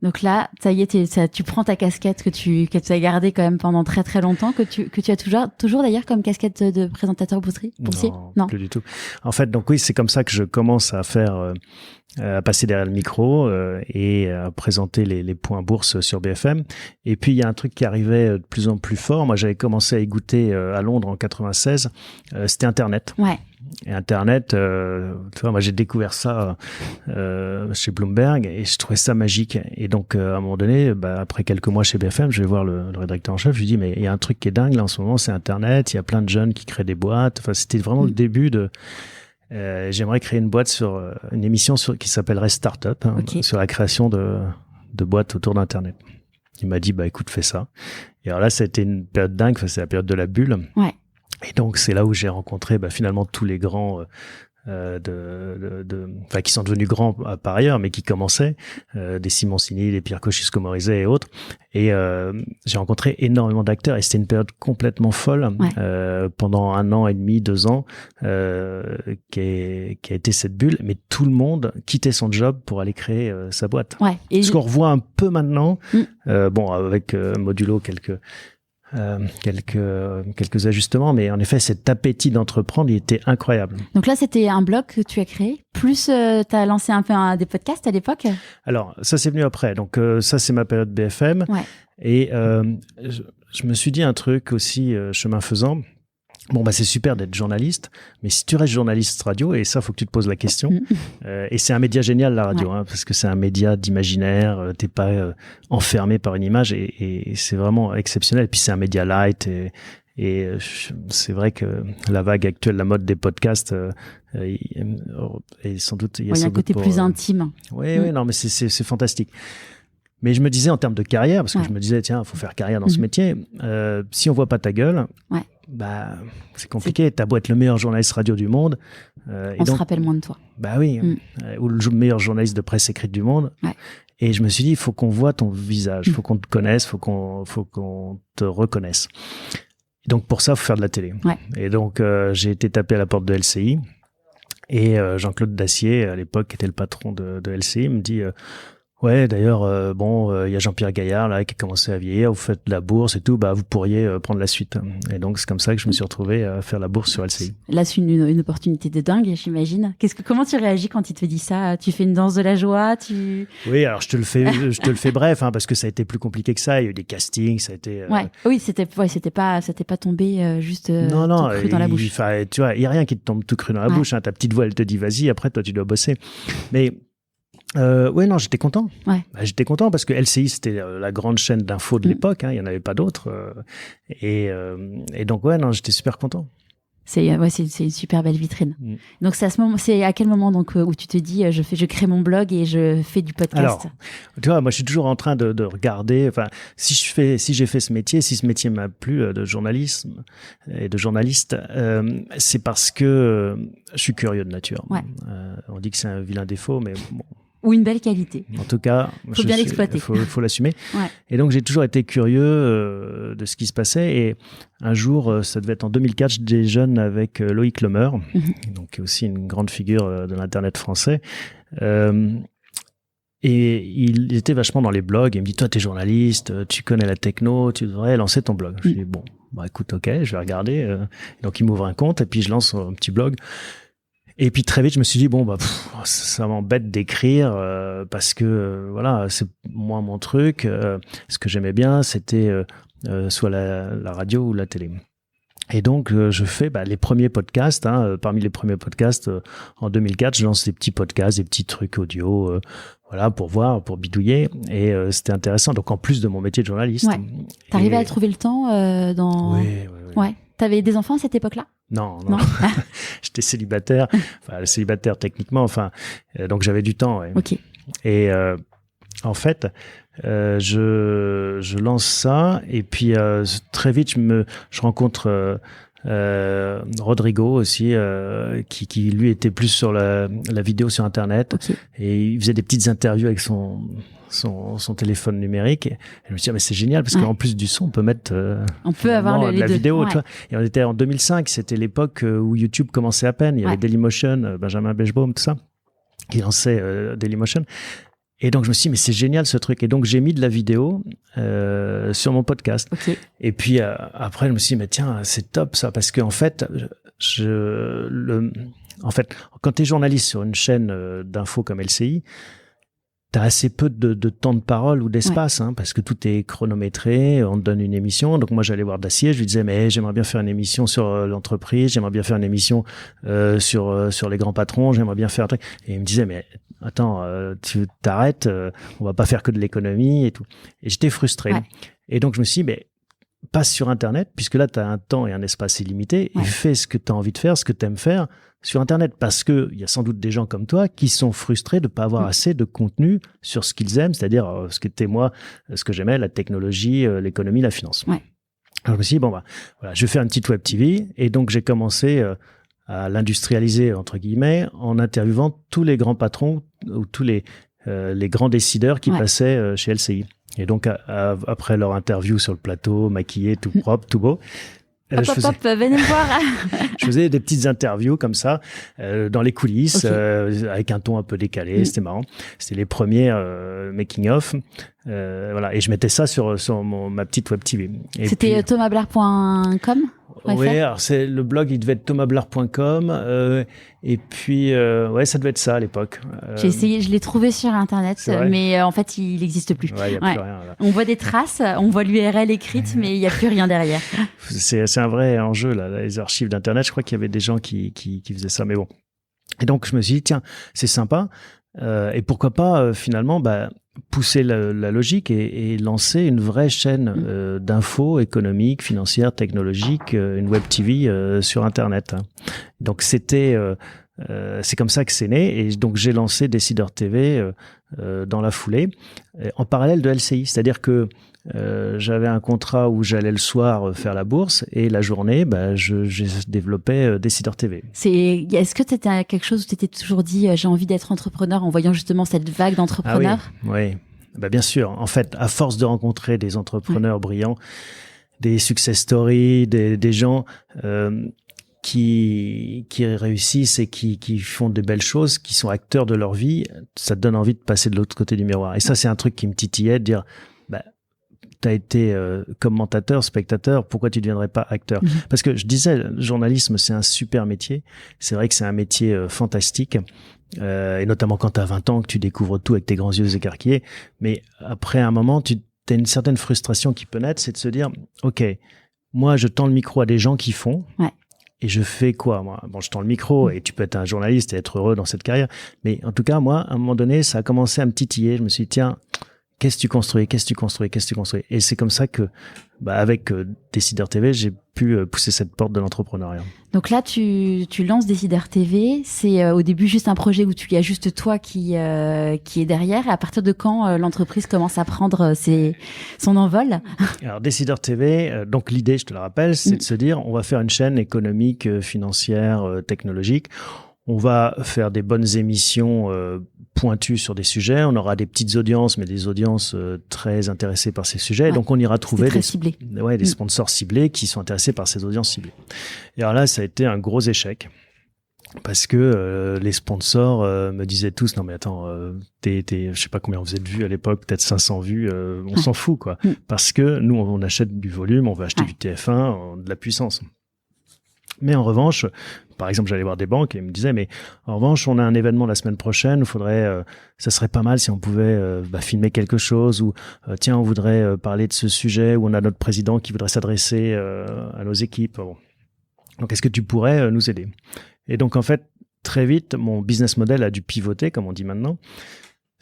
Donc là, ça y est, tu prends ta casquette que tu as gardée quand même pendant très très longtemps, que tu as toujours d'ailleurs comme casquette de présentateur boursier. Non, plus du tout. En fait, donc oui, c'est comme ça que je commence à faire, à passer derrière le micro et à présenter les points bourse sur BFM. Et puis il y a un truc qui arrivait de plus en plus fort. Moi, j'avais commencé à y goûter à Londres en 96. C'était Internet. Ouais. Et Internet, tu vois, moi j'ai découvert ça chez Bloomberg et je trouvais ça magique. Et donc à un moment donné, après quelques mois chez BFM, je vais voir le rédacteur en chef. Je lui dis mais il y a un truc qui est dingue là en ce moment, c'est Internet. Il y a plein de jeunes qui créent des boîtes. Enfin, c'était vraiment le début de. J'aimerais créer une boîte sur une émission qui s'appellerait Startup, sur la création de boîtes autour d'Internet. Il m'a dit bah écoute, fais ça. Et alors là, ça a été une période dingue. Enfin, c'est la période de la bulle. Ouais. Et donc, c'est là où j'ai rencontré finalement tous les grands qui sont devenus grands par ailleurs, mais qui commençaient, des Simoncini, des Pierre Kosciusko-Morizet et autres. Et j'ai rencontré énormément d'acteurs et c'était une période complètement folle pendant 1 an et demi, 2 ans, qui a été cette bulle. Mais tout le monde quittait son job pour aller créer sa boîte. Ouais. Et ce qu'on revoit un peu maintenant, avec modulo quelques ajustements, mais en effet, cet appétit d'entreprendre, il était incroyable. Donc là, c'était un blog que tu as créé, plus tu as lancé un peu des podcasts à l'époque? Alors, ça, c'est venu après. Donc ça, c'est ma période BFM. Ouais. Et je me suis dit un truc aussi, chemin faisant. Bon, c'est super d'être journaliste, mais si tu restes journaliste radio, et ça, faut que tu te poses la question, et c'est un média génial, la radio, parce que c'est un média d'imaginaire, t'es pas enfermé par une image, et c'est vraiment exceptionnel. Et puis c'est un média light, et c'est vrai que la vague actuelle, la mode des podcasts, et sans doute... Il y a un côté plus intime. Oui, non, mais c'est fantastique. Mais je me disais en termes de carrière, parce que je me disais, tiens, il faut faire carrière dans ce métier. Si on voit pas ta gueule, bah, c'est compliqué. T'as beau être le meilleur journaliste radio du monde. On se rappelle moins de toi. Bah oui. Ou le meilleur journaliste de presse écrite du monde. Ouais. Et je me suis dit, il faut qu'on voit ton visage, il faut qu'on te connaisse, faut qu'on te reconnaisse. Et donc pour ça, il faut faire de la télé. Ouais. Et donc j'ai été tapé à la porte de LCI. Et Jean-Claude Dacier, à l'époque, qui était le patron de LCI, me dit ouais, d'ailleurs, il y a Jean-Pierre Gaillard là qui a commencé à vieillir, vous faites de la bourse et tout, bah vous pourriez prendre la suite. Et donc c'est comme ça que je me suis retrouvé à faire la bourse sur LCI. Là, c'est une opportunité de dingue, j'imagine. Comment tu réagis quand il te dit ça? Tu fais une danse de la joie? Oui, alors je te le fais bref, parce que ça a été plus compliqué que ça. Il y a eu des castings, ça a été. Oui, c'était pas tombé juste tout cru dans la bouche. Tu vois, il y a rien qui te tombe tout cru dans la bouche. Ta petite voix, elle te dit vas-y. Après, toi, tu dois bosser. Mais non, j'étais content. Ouais. J'étais content parce que LCI, c'était la grande chaîne d'infos de l'époque. Il y en avait pas d'autres. Et donc, j'étais super content. C'est une super belle vitrine. Donc c'est à quel moment donc où tu te dis je crée mon blog et je fais du podcast? Alors, tu vois, moi je suis toujours en train de regarder. Enfin, si j'ai fait ce métier, si ce métier m'a plu de journalisme et de journaliste, c'est parce que je suis curieux de nature. Ouais. On dit que c'est un vilain défaut, mais bon. Ou une belle qualité. En tout cas, faut bien l'exploiter. Faut l'assumer. Ouais. Et donc j'ai toujours été curieux de ce qui se passait. Et un jour, ça devait être en 2004, je déjeune avec Loïc Lemer, donc aussi une grande figure de l'internet français. Et il était vachement dans les blogs. Il me dit, toi, t'es journaliste, tu connais la techno, tu devrais lancer ton blog. Je dis bon, écoute, ok, je vais regarder. Donc il m'ouvre un compte et puis je lance un petit blog. Et puis très vite, je me suis dit bon ça m'embête d'écrire parce que voilà, c'est moins mon truc. Ce que j'aimais bien, c'était soit la radio ou la télé. Et donc je fais les premiers podcasts. Parmi les premiers podcasts en 2004, je lance des petits podcasts, des petits trucs audio, pour voir, pour bidouiller. Et c'était intéressant. Donc en plus de mon métier de journaliste. Ouais. T'arrivais à trouver le temps dans. Oui. Ouais. T'avais des enfants à cette époque-là? Non. J'étais célibataire, célibataire techniquement, donc j'avais du temps. Ouais. Ok. Et en fait, je lance ça et puis très vite je rencontre Rodrigo aussi, qui lui était plus sur la vidéo sur Internet. Okay. Et il faisait des petites interviews avec son téléphone numérique. Et je me suis dit, mais c'est génial parce qu'en plus du son, on peut mettre on peut avoir la deux. vidéo. Tu vois. Et on était en 2005, c'était l'époque où YouTube commençait à peine. Il y avait Dailymotion, Benjamin Beijbohm, tout ça, qui lançait Dailymotion. Et donc je me suis dit, mais c'est génial ce truc. Et donc j'ai mis de la vidéo sur mon podcast. Okay. Et puis après, je me suis dit, mais tiens, c'est top ça, parce qu'en fait, quand tu es journaliste sur une chaîne d'infos comme LCI, t'as assez peu de temps de parole ou d'espace, parce que tout est chronométré, on te donne une émission. Donc moi, j'allais voir Dacier, je lui disais, mais j'aimerais bien faire une émission sur l'entreprise, j'aimerais bien faire une émission sur les grands patrons, j'aimerais bien faire un truc. Et il me disait, mais attends, tu t'arrêtes, on va pas faire que de l'économie et tout. Et j'étais frustré. Ouais. Et donc je me suis dit, mais passe sur Internet, puisque là, tu as un temps et un espace illimité, et fais ce que tu as envie de faire, ce que tu aimes faire sur Internet, parce que il y a sans doute des gens comme toi qui sont frustrés de pas avoir assez de contenu sur ce qu'ils aiment, c'est-à-dire ce que j'aimais, la technologie, l'économie, la finance. Ouais. Alors je me suis dit, je vais faire une petite web TV, et donc j'ai commencé à l'industrialiser, entre guillemets, en interviewant tous les grands patrons ou tous les grands décideurs qui passaient chez LCI. Et donc, après leur interview sur le plateau, maquillé, tout propre, tout beau, venez me voir. Je faisais des petites interviews comme ça, dans les coulisses, avec un ton un peu décalé, c'était marrant. C'était les premiers making-of. Et je mettais ça sur ma petite web TV. Et c'était puis, thomasblair.com. Oui, alors le blog, il devait être thomasblair.com, et puis ça devait être ça à l'époque. J'ai essayé, je l'ai trouvé sur Internet, mais en fait il n'existe plus. Ouais, y a plus rien, là. On voit des traces, on voit l'URL écrite, mais il n'y a plus rien derrière. C'est un vrai enjeu là, les archives d'Internet. Je crois qu'il y avait des gens qui faisaient ça, mais bon. Et donc je me suis dit, tiens, c'est sympa, et pourquoi pas finalement pousser la logique et lancer une vraie chaîne d'infos économiques, financières, technologiques, une web TV sur Internet. Donc c'était c'est comme ça que c'est né. Et donc, j'ai lancé Décideur TV dans la foulée, en parallèle de LCI. C'est-à-dire que j'avais un contrat où j'allais le soir faire la bourse et la journée, je développais Décideur TV. Est-ce que c'était quelque chose où tu t'étais toujours dit j'ai envie d'être entrepreneur en voyant justement cette vague d'entrepreneurs? Oui. Bien sûr. En fait, à force de rencontrer des entrepreneurs brillants, des success stories, des gens qui réussissent et qui font de belles choses, qui sont acteurs de leur vie, ça te donne envie de passer de l'autre côté du miroir. Et ça, c'est un truc qui me titillait, de dire t'as été commentateur, spectateur, pourquoi tu ne deviendrais pas acteur? Parce que je disais, le journalisme, c'est un super métier. C'est vrai que c'est un métier fantastique. Et notamment quand tu as 20 ans, que tu découvres tout avec tes grands yeux écarquillés. Mais après un moment, tu as une certaine frustration qui peut naître, c'est de se dire, OK, moi, je tends le micro à des gens qui font. Ouais. Et je fais quoi, moi? Bon, je tends le micro et tu peux être un journaliste et être heureux dans cette carrière. Mais en tout cas, moi, à un moment donné, ça a commencé à me titiller. Je me suis dit, tiens, qu'est-ce que tu construis? Et c'est comme ça que, avec Décideur TV, j'ai pu pousser cette porte de l'entrepreneuriat. Donc là, tu lances Décideur TV. C'est au début juste un projet où il y a juste toi qui est derrière. Et à partir de quand l'entreprise commence à prendre son envol? Alors Décideur TV, donc l'idée, je te la rappelle, c'est de se dire, on va faire une chaîne économique, financière, technologique. On va faire des bonnes émissions pointues sur des sujets. On aura des petites audiences, mais des audiences très intéressées par ces sujets. Ouais, donc, on ira trouver des sponsors ciblés qui sont intéressés par ces audiences ciblées. Et alors là, ça a été un gros échec parce que les sponsors me disaient tous, non mais attends, je sais pas combien vous êtes vus à l'époque, peut-être 500 vues, on s'en fout quoi. Parce que nous, on achète du volume, on veut acheter du TF1, de la puissance. Mais en revanche, par exemple, j'allais voir des banques et ils me disaient, mais en revanche, on a un événement la semaine prochaine, ça serait pas mal si on pouvait filmer quelque chose ou tiens, on voudrait parler de ce sujet ou on a notre président qui voudrait s'adresser à nos équipes. Bon. Donc, est-ce que tu pourrais nous aider? Et donc, en fait, très vite, mon business model a dû pivoter, comme on dit maintenant,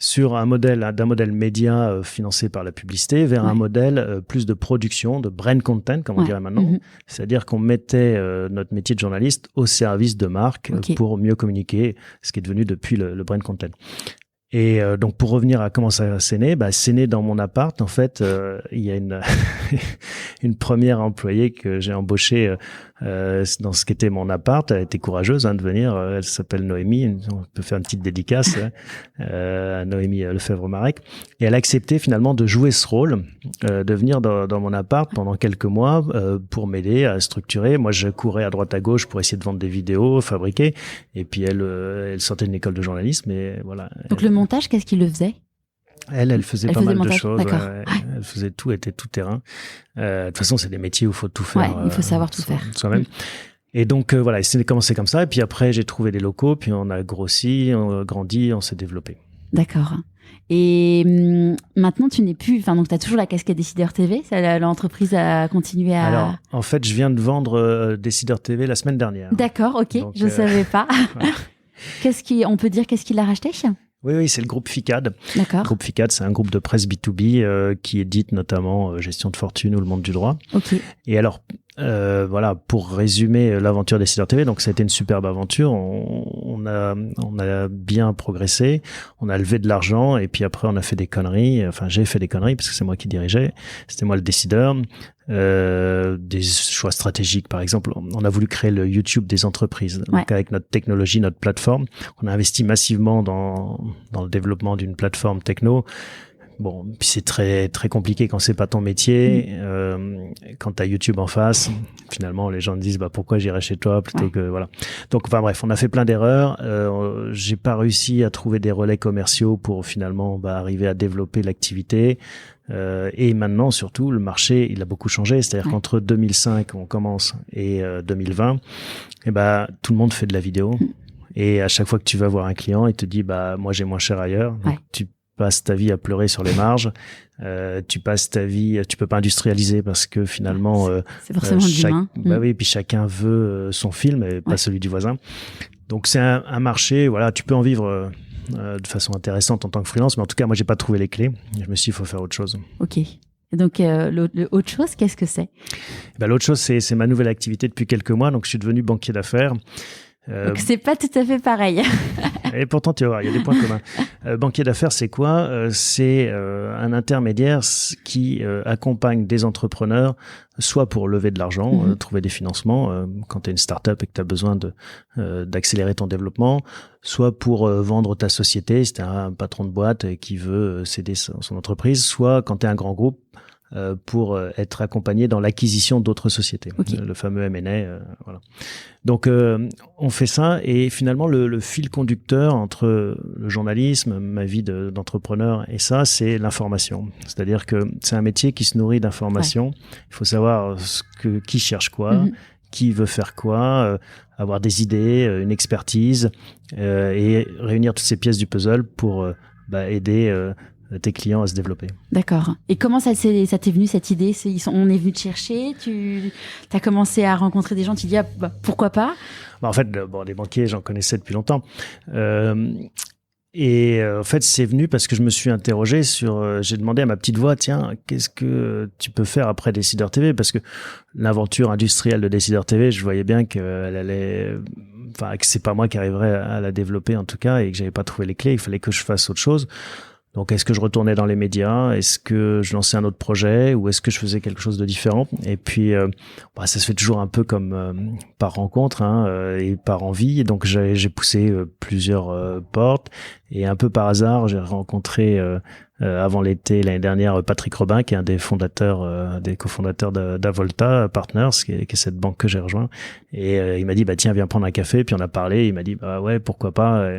sur d'un modèle média financé par la publicité vers un modèle plus de production, de brand content, comme on dirait maintenant. C'est-à-dire qu'on mettait notre métier de journaliste au service de marques pour mieux communiquer, ce qui est devenu depuis le brand content. Et donc, pour revenir à comment ça s'est né, c'est né dans mon appart. En fait, il y a une première employée que j'ai embauchée dans ce qu'était mon appart. Elle était courageuse de venir. Elle s'appelle Noémie. On peut faire une petite dédicace à Noémie Lefebvre-Marek. Et elle a accepté finalement de jouer ce rôle, de venir dans mon appart pendant quelques mois pour m'aider à structurer. Moi, je courais à droite à gauche pour essayer de vendre des vidéos, fabriquer. Et puis, elle sortait d'une école de journalisme. Et voilà. Donc, le montage, qu'est-ce qu'il le faisait? Elle faisait pas mal de choses. Elle faisait tout, elle était tout terrain. De toute façon, c'est des métiers où il faut tout faire. Il faut savoir tout faire. Soi-même. Et donc, voilà, c'est commencé comme ça. Et puis après, j'ai trouvé des locaux, puis on a grossi, on a grandi, on s'est développé. D'accord. Et maintenant, tu n'es plus... donc tu as toujours la casquette Décideur TV. L'entreprise a continué à... Alors, en fait, je viens de vendre Décideur TV la semaine dernière. D'accord, ok. Donc, je ne savais pas. On peut dire qu'est-ce qu'il a racheté? Oui, c'est le groupe FICAD. D'accord. Le groupe FICAD, c'est un groupe de presse B2B qui édite notamment Gestion de fortune ou Le Monde du droit. Ok. Et alors, voilà, pour résumer l'aventure Décideur TV, donc ça a été une superbe aventure. On a bien progressé, on a levé de l'argent et puis après on a fait des conneries. Enfin, j'ai fait des conneries parce que c'est moi qui dirigeais. C'était moi le décideur. Des choix stratégiques, par exemple, on a voulu créer le YouTube des entreprises. Donc avec notre technologie, notre plateforme, on a investi massivement dans le développement d'une plateforme techno. Bon, puis c'est très très compliqué quand c'est pas ton métier. Quand t'as YouTube en face, finalement les gens te disent pourquoi j'irai chez toi plutôt que voilà. Donc enfin bref, on a fait plein d'erreurs. J'ai pas réussi à trouver des relais commerciaux pour finalement arriver à développer l'activité. Et maintenant, surtout, le marché, il a beaucoup changé. C'est-à-dire qu'entre 2005, on commence, et 2020, tout le monde fait de la vidéo. Et à chaque fois que tu vas voir un client, il te dit, moi, j'ai moins cher ailleurs. Donc, tu passes ta vie à pleurer sur les marges. Tu passes ta vie, tu peux pas industrialiser parce que finalement, c'est forcément l'humain. Oui, puis chacun veut son film et pas celui du voisin. Donc, c'est un marché, voilà, tu peux en vivre de façon intéressante en tant que freelance, mais en tout cas, moi, j'ai pas trouvé les clés. Je me suis dit, il faut faire autre chose. Ok. Et donc, l'autre chose, qu'est-ce que c'est? L'autre chose, c'est ma nouvelle activité depuis quelques mois. Donc, je suis devenu banquier d'affaires. Donc, c'est pas tout à fait pareil. Et pourtant, tu vas voir, il y a des points communs. Banquier d'affaires, c'est quoi? C'est un intermédiaire qui accompagne des entrepreneurs, soit pour lever de l'argent, trouver des financements quand tu es une start-up et que tu as besoin d'accélérer ton développement, soit pour vendre ta société, si tu es un patron de boîte qui veut céder son entreprise, soit quand tu es un grand groupe, pour être accompagné dans l'acquisition d'autres sociétés, le fameux M&A. Voilà. Donc, on fait ça et finalement, le fil conducteur entre le journalisme, ma vie d'entrepreneur et ça, c'est l'information. C'est-à-dire que c'est un métier qui se nourrit d'informations. Ouais. Il faut savoir qui cherche quoi, qui veut faire quoi, avoir des idées, une expertise et réunir toutes ces pièces du puzzle pour aider tes clients à se développer. D'accord. Et comment ça t'est venu cette idée? On est venu te chercher, tu as commencé à rencontrer des gens, tu dis pourquoi pas? En fait, les banquiers, j'en connaissais depuis longtemps. En fait, c'est venu parce que je me suis interrogé j'ai demandé à ma petite voix, tiens, qu'est-ce que tu peux faire après Décideur TV? Parce que l'aventure industrielle de Décideur TV, je voyais bien qu'elle allait, que c'est pas moi qui arriverais à la développer en tout cas et que j'avais pas trouvé les clés. Il fallait que je fasse autre chose. Donc, est-ce que je retournais dans les médias? Est-ce que je lançais un autre projet? Ou est-ce que je faisais quelque chose de différent? Et puis, ça se fait toujours un peu comme par rencontre et par envie. Et donc, j'ai poussé plusieurs portes. Et un peu par hasard, j'ai rencontré avant l'été l'année dernière Patrick Robin, qui est un des fondateurs, des cofondateurs d'Avolta Partners, qui est cette banque que j'ai rejoint. Et il m'a dit tiens, viens prendre un café. Puis on a parlé. Il m'a dit ouais, pourquoi pas.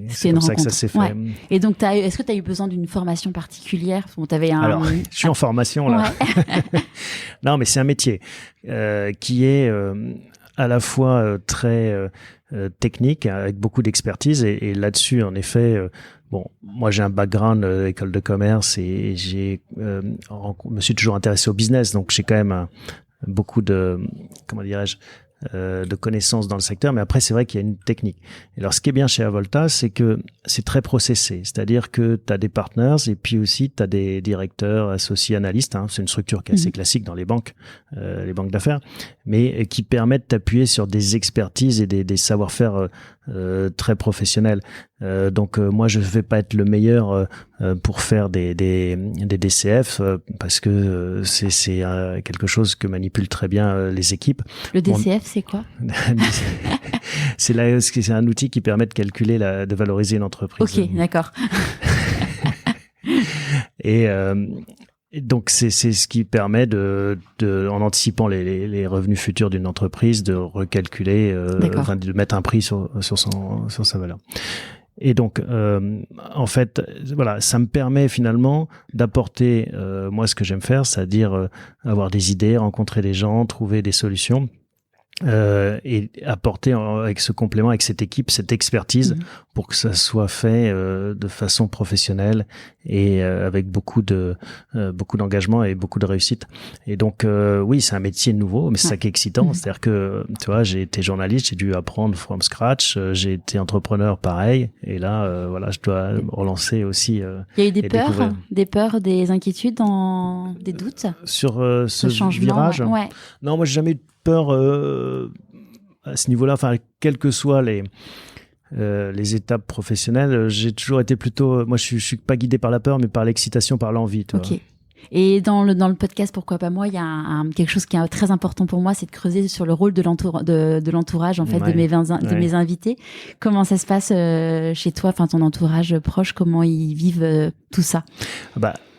C'est comme ça que ça s'est fait. Ouais. Et donc est-ce que tu as eu besoin d'une formation particulière? Alors, je suis en formation là. Ouais. Non, mais c'est un métier qui est à la fois très technique, avec beaucoup d'expertise. Et là-dessus, en effet, moi j'ai un background école de commerce et me suis toujours intéressé au business. Donc j'ai quand même beaucoup de, de connaissances dans le secteur, mais après c'est vrai qu'il y a une technique. Et alors ce qui est bien chez Avolta, c'est que c'est très processé, c'est-à-dire que tu as des partners et puis aussi tu as des directeurs, associés, analystes, c'est une structure qui est assez classique dans les banques d'affaires, mais qui permettent de t'appuyer sur des expertises et des savoir-faire très professionnels. Donc moi je vais pas être le meilleur pour faire des DCF parce que c'est quelque chose que manipulent très bien les équipes. Le DCF c'est quoi? C'est un outil qui permet de calculer de valoriser une entreprise. Ok, d'accord. Et donc c'est ce qui permet en anticipant les revenus futurs d'une entreprise de recalculer, de mettre un prix sur sa valeur. Et donc en fait voilà, ça me permet finalement d'apporter moi ce que j'aime faire, c'est-à-dire avoir des idées, rencontrer des gens, trouver des solutions. Et apporter avec ce complément, avec cette équipe, cette expertise pour que ça soit fait de façon professionnelle et avec beaucoup d'engagement et beaucoup de réussite. Et donc oui, c'est un métier nouveau, mais c'est ça qui est excitant. C'est-à-dire que tu vois, j'ai été journaliste, j'ai dû apprendre from scratch, j'ai été entrepreneur pareil, et là voilà, je dois relancer aussi. Il y a eu des peurs, des inquiétudes, des doutes sur ce virage. Ouais. Non, moi j'ai jamais eu peur à ce niveau-là, quelles que soient les étapes professionnelles, j'ai toujours été plutôt, moi je suis pas guidé par la peur mais par l'excitation, par l'envie. Ok. Et dans le podcast Pourquoi pas moi, il y a quelque chose qui est très important pour moi, c'est de creuser sur le rôle de l'entourage en fait, de mes invités. Comment ça se passe chez toi, ton entourage proche, comment ils vivent tout ça?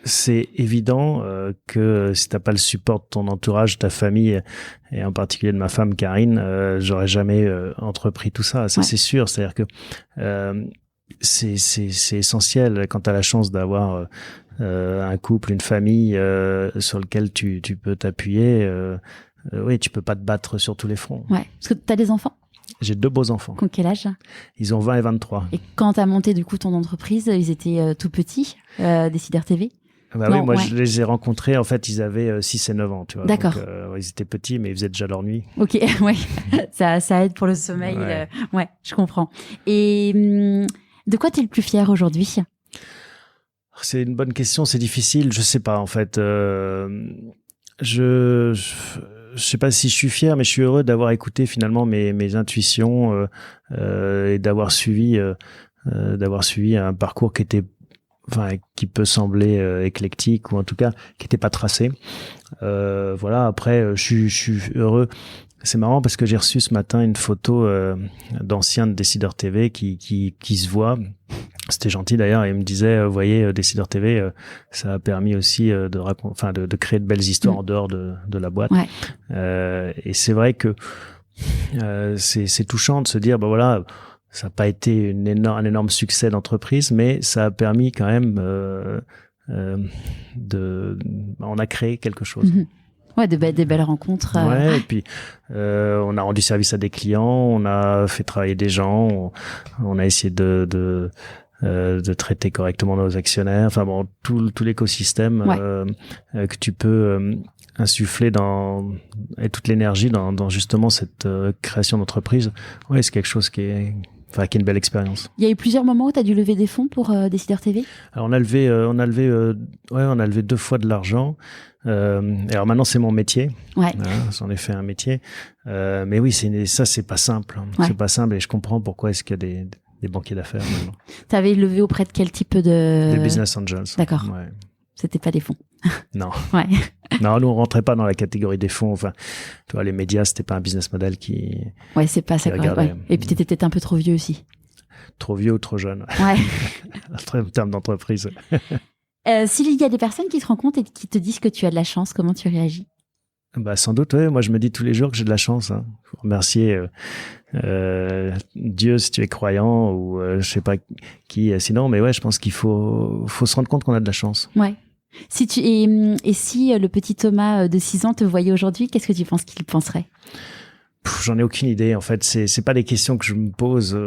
C'est évident que si t'as pas le support de ton entourage, ta famille, et en particulier de ma femme Karine, j'aurais jamais entrepris tout ça. Ça c'est sûr. C'est-à-dire que c'est essentiel quand t'as la chance d'avoir un couple, une famille sur lequel tu peux t'appuyer. Oui, tu peux pas te battre sur tous les fronts. Ouais. Parce que t'as des enfants? J'ai 2 beaux enfants. Quel âge? Ils ont 20 et 23. Et quand t'as monté du coup ton entreprise, ils étaient tout petits, Décideur TV? Oui, moi je les ai rencontrés, en fait ils avaient 6 et 9 ans, tu vois. D'accord. Donc, ils étaient petits mais ils faisaient déjà leur nuit. Ok, ouais, ça aide pour le sommeil, ouais, je comprends. Et de quoi tu es le plus fier aujourd'hui? C'est une bonne question, c'est difficile, je sais pas en fait. je sais pas si je suis fier, mais je suis heureux d'avoir écouté finalement mes intuitions et d'avoir suivi un parcours qui peut sembler éclectique ou en tout cas qui n'était pas tracé. Voilà. Après, je suis heureux. C'est marrant parce que j'ai reçu ce matin une photo d'anciens de Décideur TV qui se voient. C'était gentil d'ailleurs, et il me disait, vous voyez, Décideur TV, ça a permis aussi de créer de belles histoires en dehors de la boîte. Ouais. Et c'est vrai que c'est touchant de se dire, bah voilà, ça n'a pas été un énorme succès d'entreprise, mais ça a permis quand même on a créé quelque chose. Mm-hmm. Ouais, des belles rencontres. Ouais, et puis on a rendu service à des clients, on a fait travailler des gens, on a essayé de traiter correctement nos actionnaires. Enfin bon, tout l'écosystème que tu peux insuffler et toute l'énergie dans justement cette création d'entreprise. Ouais, c'est quelque chose qui est une belle expérience. Il y a eu plusieurs moments où tu as dû lever des fonds pour Décideur TV. Alors on a levé 2 fois de l'argent. Alors maintenant c'est mon métier. Ouais. J'en ai fait un métier. Mais oui, c'est pas simple. Ouais. C'est pas simple et je comprends pourquoi est-ce qu'il y a des banquiers d'affaires maintenant. Tu avais levé auprès de quel type de... Des business angels. D'accord. Ouais. C'était pas des fonds. Non. Ouais. Non, nous on rentrait pas dans la catégorie des fonds. Enfin, tu vois, les médias, c'était pas un business model qui. Ouais, c'est pas ça. Ouais. Et puis t'étais peut-être un peu trop vieux aussi. Trop vieux ou trop jeune. Ouais. En termes d'entreprise. S'il y a des personnes qui se rencontrent et qui te disent que tu as de la chance, comment tu réagis? Bah sans doute, ouais. Moi je me dis tous les jours que j'ai de la chance. Faut remercier Dieu si tu es croyant ou je sais pas qui. Sinon, mais ouais, je pense qu'il faut se rendre compte qu'on a de la chance. Ouais. Si le petit Thomas de 6 ans te voyait aujourd'hui, qu'est-ce que tu penses qu'il penserait? J'en ai aucune idée. En fait, c'est pas des questions que je me pose.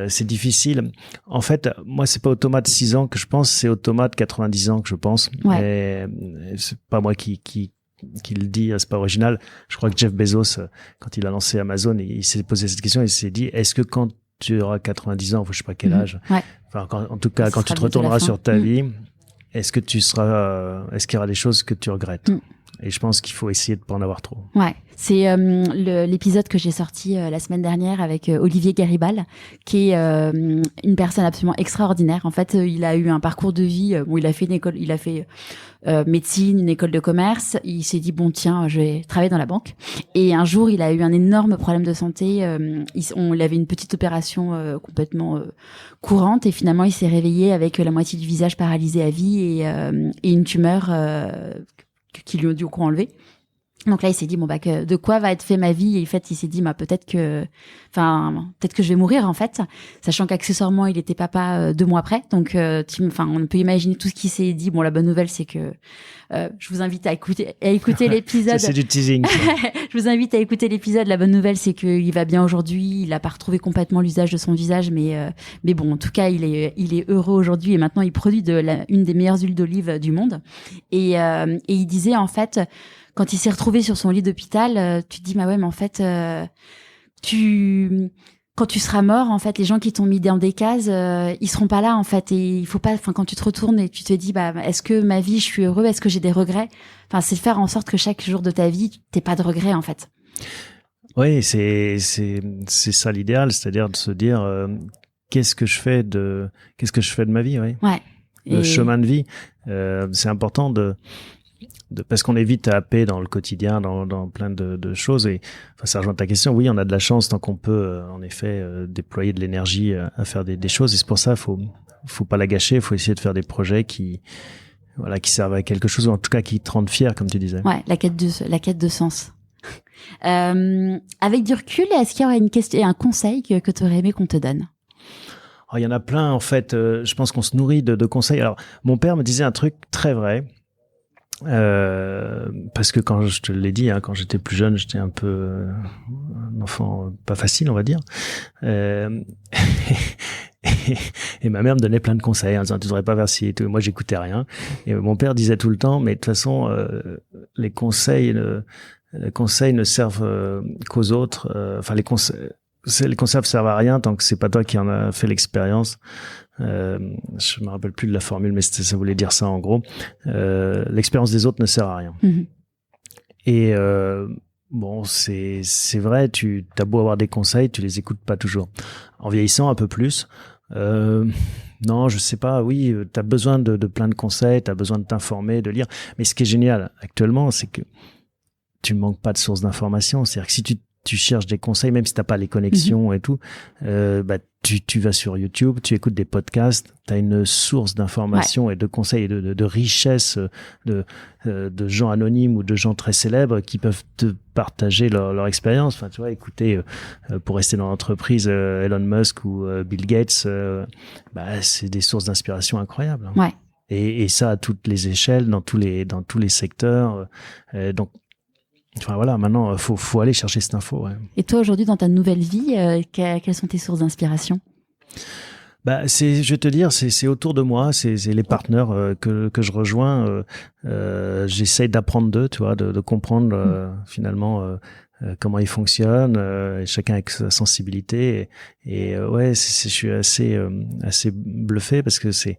C'est difficile. En fait, moi, c'est pas au Thomas de 6 ans que je pense, c'est au Thomas de 90 ans que je pense. Ouais. Et c'est pas moi qui le dit, c'est pas original. Je crois que Jeff Bezos, quand il a lancé Amazon, il s'est posé cette question, il s'est dit, est-ce que quand tu auras 90 ans, je sais pas quel âge, ouais. enfin, en tout cas, quand tu te retourneras sur ta vie, est-ce qu'il y aura des choses que tu regrettes? Et je pense qu'il faut essayer de pas en avoir trop. Ouais, c'est l'épisode que j'ai sorti la semaine dernière avec Olivier Garibal, qui est une personne absolument extraordinaire. En fait, il a eu un parcours de vie où il a fait médecine, une école de commerce. Il s'est dit bon tiens, je vais travailler dans la banque. Et un jour, il a eu un énorme problème de santé. Il avait une petite opération complètement courante et finalement, il s'est réveillé avec la moitié du visage paralysé à vie et une tumeur qui lui ont dû enlever. Donc là, il s'est dit bon de quoi va être fait ma vie? Et en fait, il s'est dit peut-être que je vais mourir en fait, sachant qu'accessoirement, il était papa 2 mois après. Donc on peut imaginer tout ce qu'il s'est dit. Bon, la bonne nouvelle, c'est que je vous invite à écouter l'épisode. C'est du teasing. Je vous invite à écouter l'épisode. La bonne nouvelle, c'est qu'il va bien aujourd'hui. Il a pas retrouvé complètement l'usage de son visage, mais bon, en tout cas, il est heureux aujourd'hui et maintenant il produit une des meilleures huiles d'olive du monde. Et il disait en fait, quand il s'est retrouvé sur son lit d'hôpital, tu te dis ouais, mais en fait, quand tu seras mort, en fait, les gens qui t'ont mis dans des cases, ils seront pas là, en fait. Et il faut pas, quand tu te retournes et tu te dis, est-ce que ma vie, je suis heureux? Est-ce que j'ai des regrets? Enfin, c'est faire en sorte que chaque jour de ta vie, t'aies pas de regrets, en fait. Oui, c'est ça l'idéal, c'est-à-dire de se dire, qu'est-ce que je fais de ma vie, oui. Ouais. Le chemin de vie, c'est important parce qu'on est vite happé dans le quotidien, dans plein de choses. Et ça rejoint ta question. Oui, on a de la chance tant qu'on peut, en effet, déployer de l'énergie à faire des choses. Et c'est pour ça, faut pas la gâcher. Il faut essayer de faire des projets qui servent à quelque chose, ou en tout cas qui te rendent fier, comme tu disais. Ouais, la quête de sens. Avec du recul, est-ce qu'il y aurait une question et un conseil que tu aurais aimé qu'on te donne? Il y en a plein, en fait. Je pense qu'on se nourrit de conseils. Alors, mon père me disait un truc très vrai. Parce que quand je te l'ai dit, quand j'étais plus jeune, j'étais un peu un enfant pas facile, on va dire. Et ma mère me donnait plein de conseils en disant tu devrais pas faire ci et tout. Moi, j'écoutais rien. Et mon père disait tout le temps, mais de toute façon, les conseils ne servent qu'aux autres. Enfin, les conseils servent à rien tant que c'est pas toi qui en a fait l'expérience. Je me rappelle plus de la formule, mais ça voulait dire ça en gros. L'expérience des autres ne sert à rien. Et bon, c'est vrai, tu as beau avoir des conseils, tu les écoutes pas toujours. En vieillissant un peu plus, non, je sais pas, oui, tu as besoin de plein de conseils, tu as besoin de t'informer, de lire. Mais ce qui est génial actuellement, c'est que tu manques pas de sources d'information. C'est-à-dire que si tu cherches des conseils, même si t'as pas les connexions et tout, tu vas sur YouTube, tu écoutes des podcasts, tu as une source d'informations et de conseils et de richesse de gens anonymes ou de gens très célèbres qui peuvent te partager leur expérience. Enfin, tu vois, écoutez, pour rester dans l'entreprise, Elon Musk ou Bill Gates, c'est des sources d'inspiration incroyables. Ouais. Et ça à toutes les échelles, dans tous les secteurs. Donc, enfin voilà, maintenant, faut aller chercher cette info. Ouais. Et toi, aujourd'hui, dans ta nouvelle vie, quelles sont tes sources d'inspiration ? Je vais te dire, c'est autour de moi, c'est les partenaires que je rejoins. J'essaye d'apprendre d'eux, tu vois, de comprendre finalement comment ils fonctionnent, chacun avec sa sensibilité. Et ouais, je suis assez bluffé parce que c'est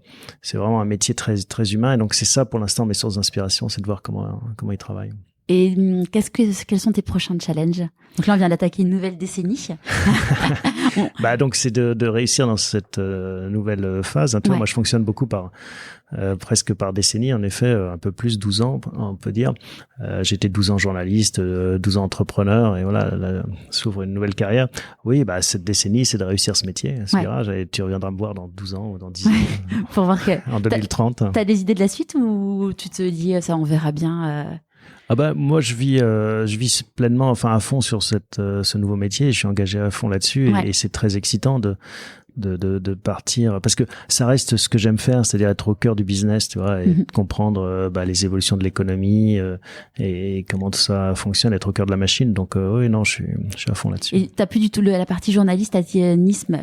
vraiment un métier très très humain. Et donc c'est ça pour l'instant mes sources d'inspiration, c'est de voir comment ils travaillent. Et quels sont tes prochains challenges ? Donc là, on vient d'attaquer une nouvelle décennie. Donc c'est de réussir dans cette nouvelle phase. Tu vois, moi, je fonctionne beaucoup presque par décennie. En effet, un peu plus 12 ans, on peut dire. J'étais 12 ans journaliste, 12 ans entrepreneur, et voilà, là, s'ouvre une nouvelle carrière. Oui, cette décennie, c'est de réussir ce métier. Tu reviendras me voir dans 12 ans ou dans 10 ans. Pour voir que en 2030. T'as des idées de la suite ou tu te dis ça, on verra bien moi je vis pleinement, enfin à fond sur ce nouveau métier. Je suis engagé à fond là-dessus et c'est très excitant de partir parce que ça reste ce que j'aime faire, c'est-à-dire être au cœur du business, tu vois, et de comprendre les évolutions de l'économie et comment tout ça fonctionne, être au cœur de la machine. Donc oui, non, je suis à fond là-dessus. Et t'as plus du tout la partie journalisme.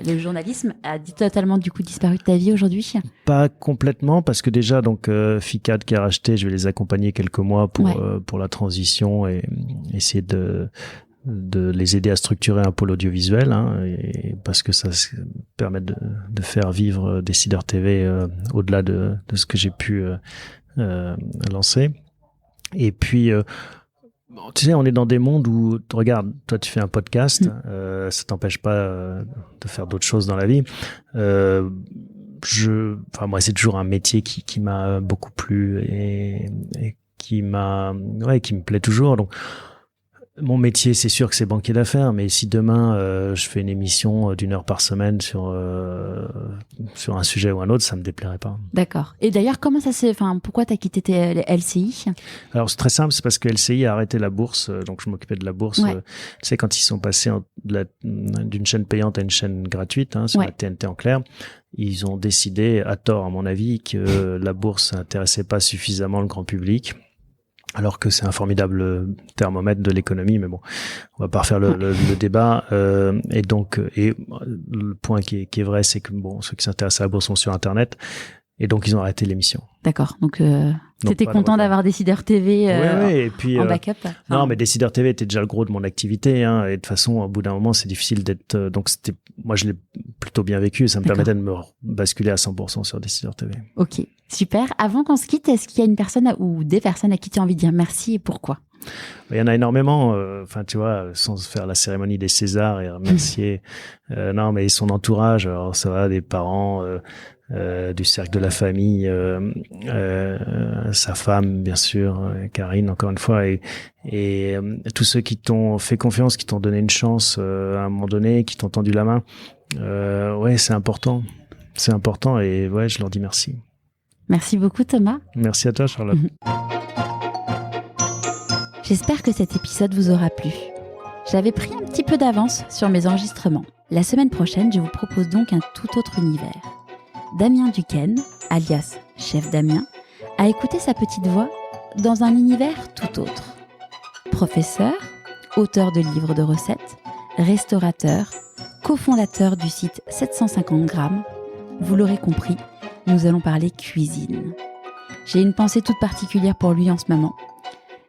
Le journalisme a totalement du coup disparu de ta vie aujourd'hui ? Pas complètement, parce que déjà donc FICAD qui a racheté, je vais les accompagner quelques mois pour la transition et essayer de les aider à structurer un pôle audiovisuel, et parce que ça permet de faire vivre Décideur TV au-delà de ce que j'ai pu lancer. Et puis, tu sais, on est dans des mondes où, regarde, toi tu fais un podcast, ça t'empêche pas de faire d'autres choses dans la vie. Moi, c'est toujours un métier qui m'a beaucoup plu et qui me plaît toujours. Donc, mon métier, c'est sûr que c'est banquier d'affaires, mais si demain je fais une émission d'1 heure par semaine sur un sujet ou un autre, ça me déplairait pas. D'accord. Et d'ailleurs, pourquoi t'as quitté LCI ? Alors c'est très simple, c'est parce que LCI a arrêté la bourse, donc je m'occupais de la bourse. Tu sais, quand ils sont passés d'une chaîne payante à une chaîne gratuite, sur la TNT en clair, ils ont décidé, à tort à mon avis, que la bourse n'intéressait pas suffisamment le grand public. Alors que c'est un formidable thermomètre de l'économie, mais bon, on va pas refaire le débat. Et donc, le point qui est vrai, c'est que ceux qui s'intéressent à la bourse sont sur Internet, et donc ils ont arrêté l'émission. D'accord. Donc t'étais content d'avoir Décideur TV et puis, en backup. Non, mais Décideur TV était déjà le gros de mon activité, et de toute façon, au bout d'un moment, c'est difficile d'être. Donc moi, je l'ai plutôt bien vécu. Ça me permettait de me basculer à 100% sur Décideur TV. Ok, super. Avant qu'on se quitte, est-ce qu'il y a une personne ou des personnes à qui tu as envie de dire merci et pourquoi ? Il y en a énormément. Tu vois, sans faire la cérémonie des Césars et remercier. Non, mais son entourage. Alors ça va, des parents. Du cercle de la famille, sa femme bien sûr, Karine encore une fois, et tous ceux qui t'ont fait confiance, qui t'ont donné une chance à un moment donné, qui t'ont tendu la main, c'est important et je leur dis merci. Merci beaucoup Thomas. Merci à toi Charlotte. J'espère que cet épisode vous aura plu. J'avais pris un petit peu d'avance sur mes enregistrements. La semaine prochaine, je vous propose donc un tout autre univers. Damien Duquesne, alias Chef Damien, a écouté sa petite voix dans un univers tout autre. Professeur, auteur de livres de recettes, restaurateur, cofondateur du site 750 grammes, vous l'aurez compris, nous allons parler cuisine. J'ai une pensée toute particulière pour lui en ce moment.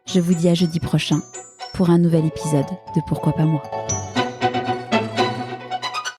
Je vous dis à jeudi prochain pour un nouvel épisode de Pourquoi pas moi.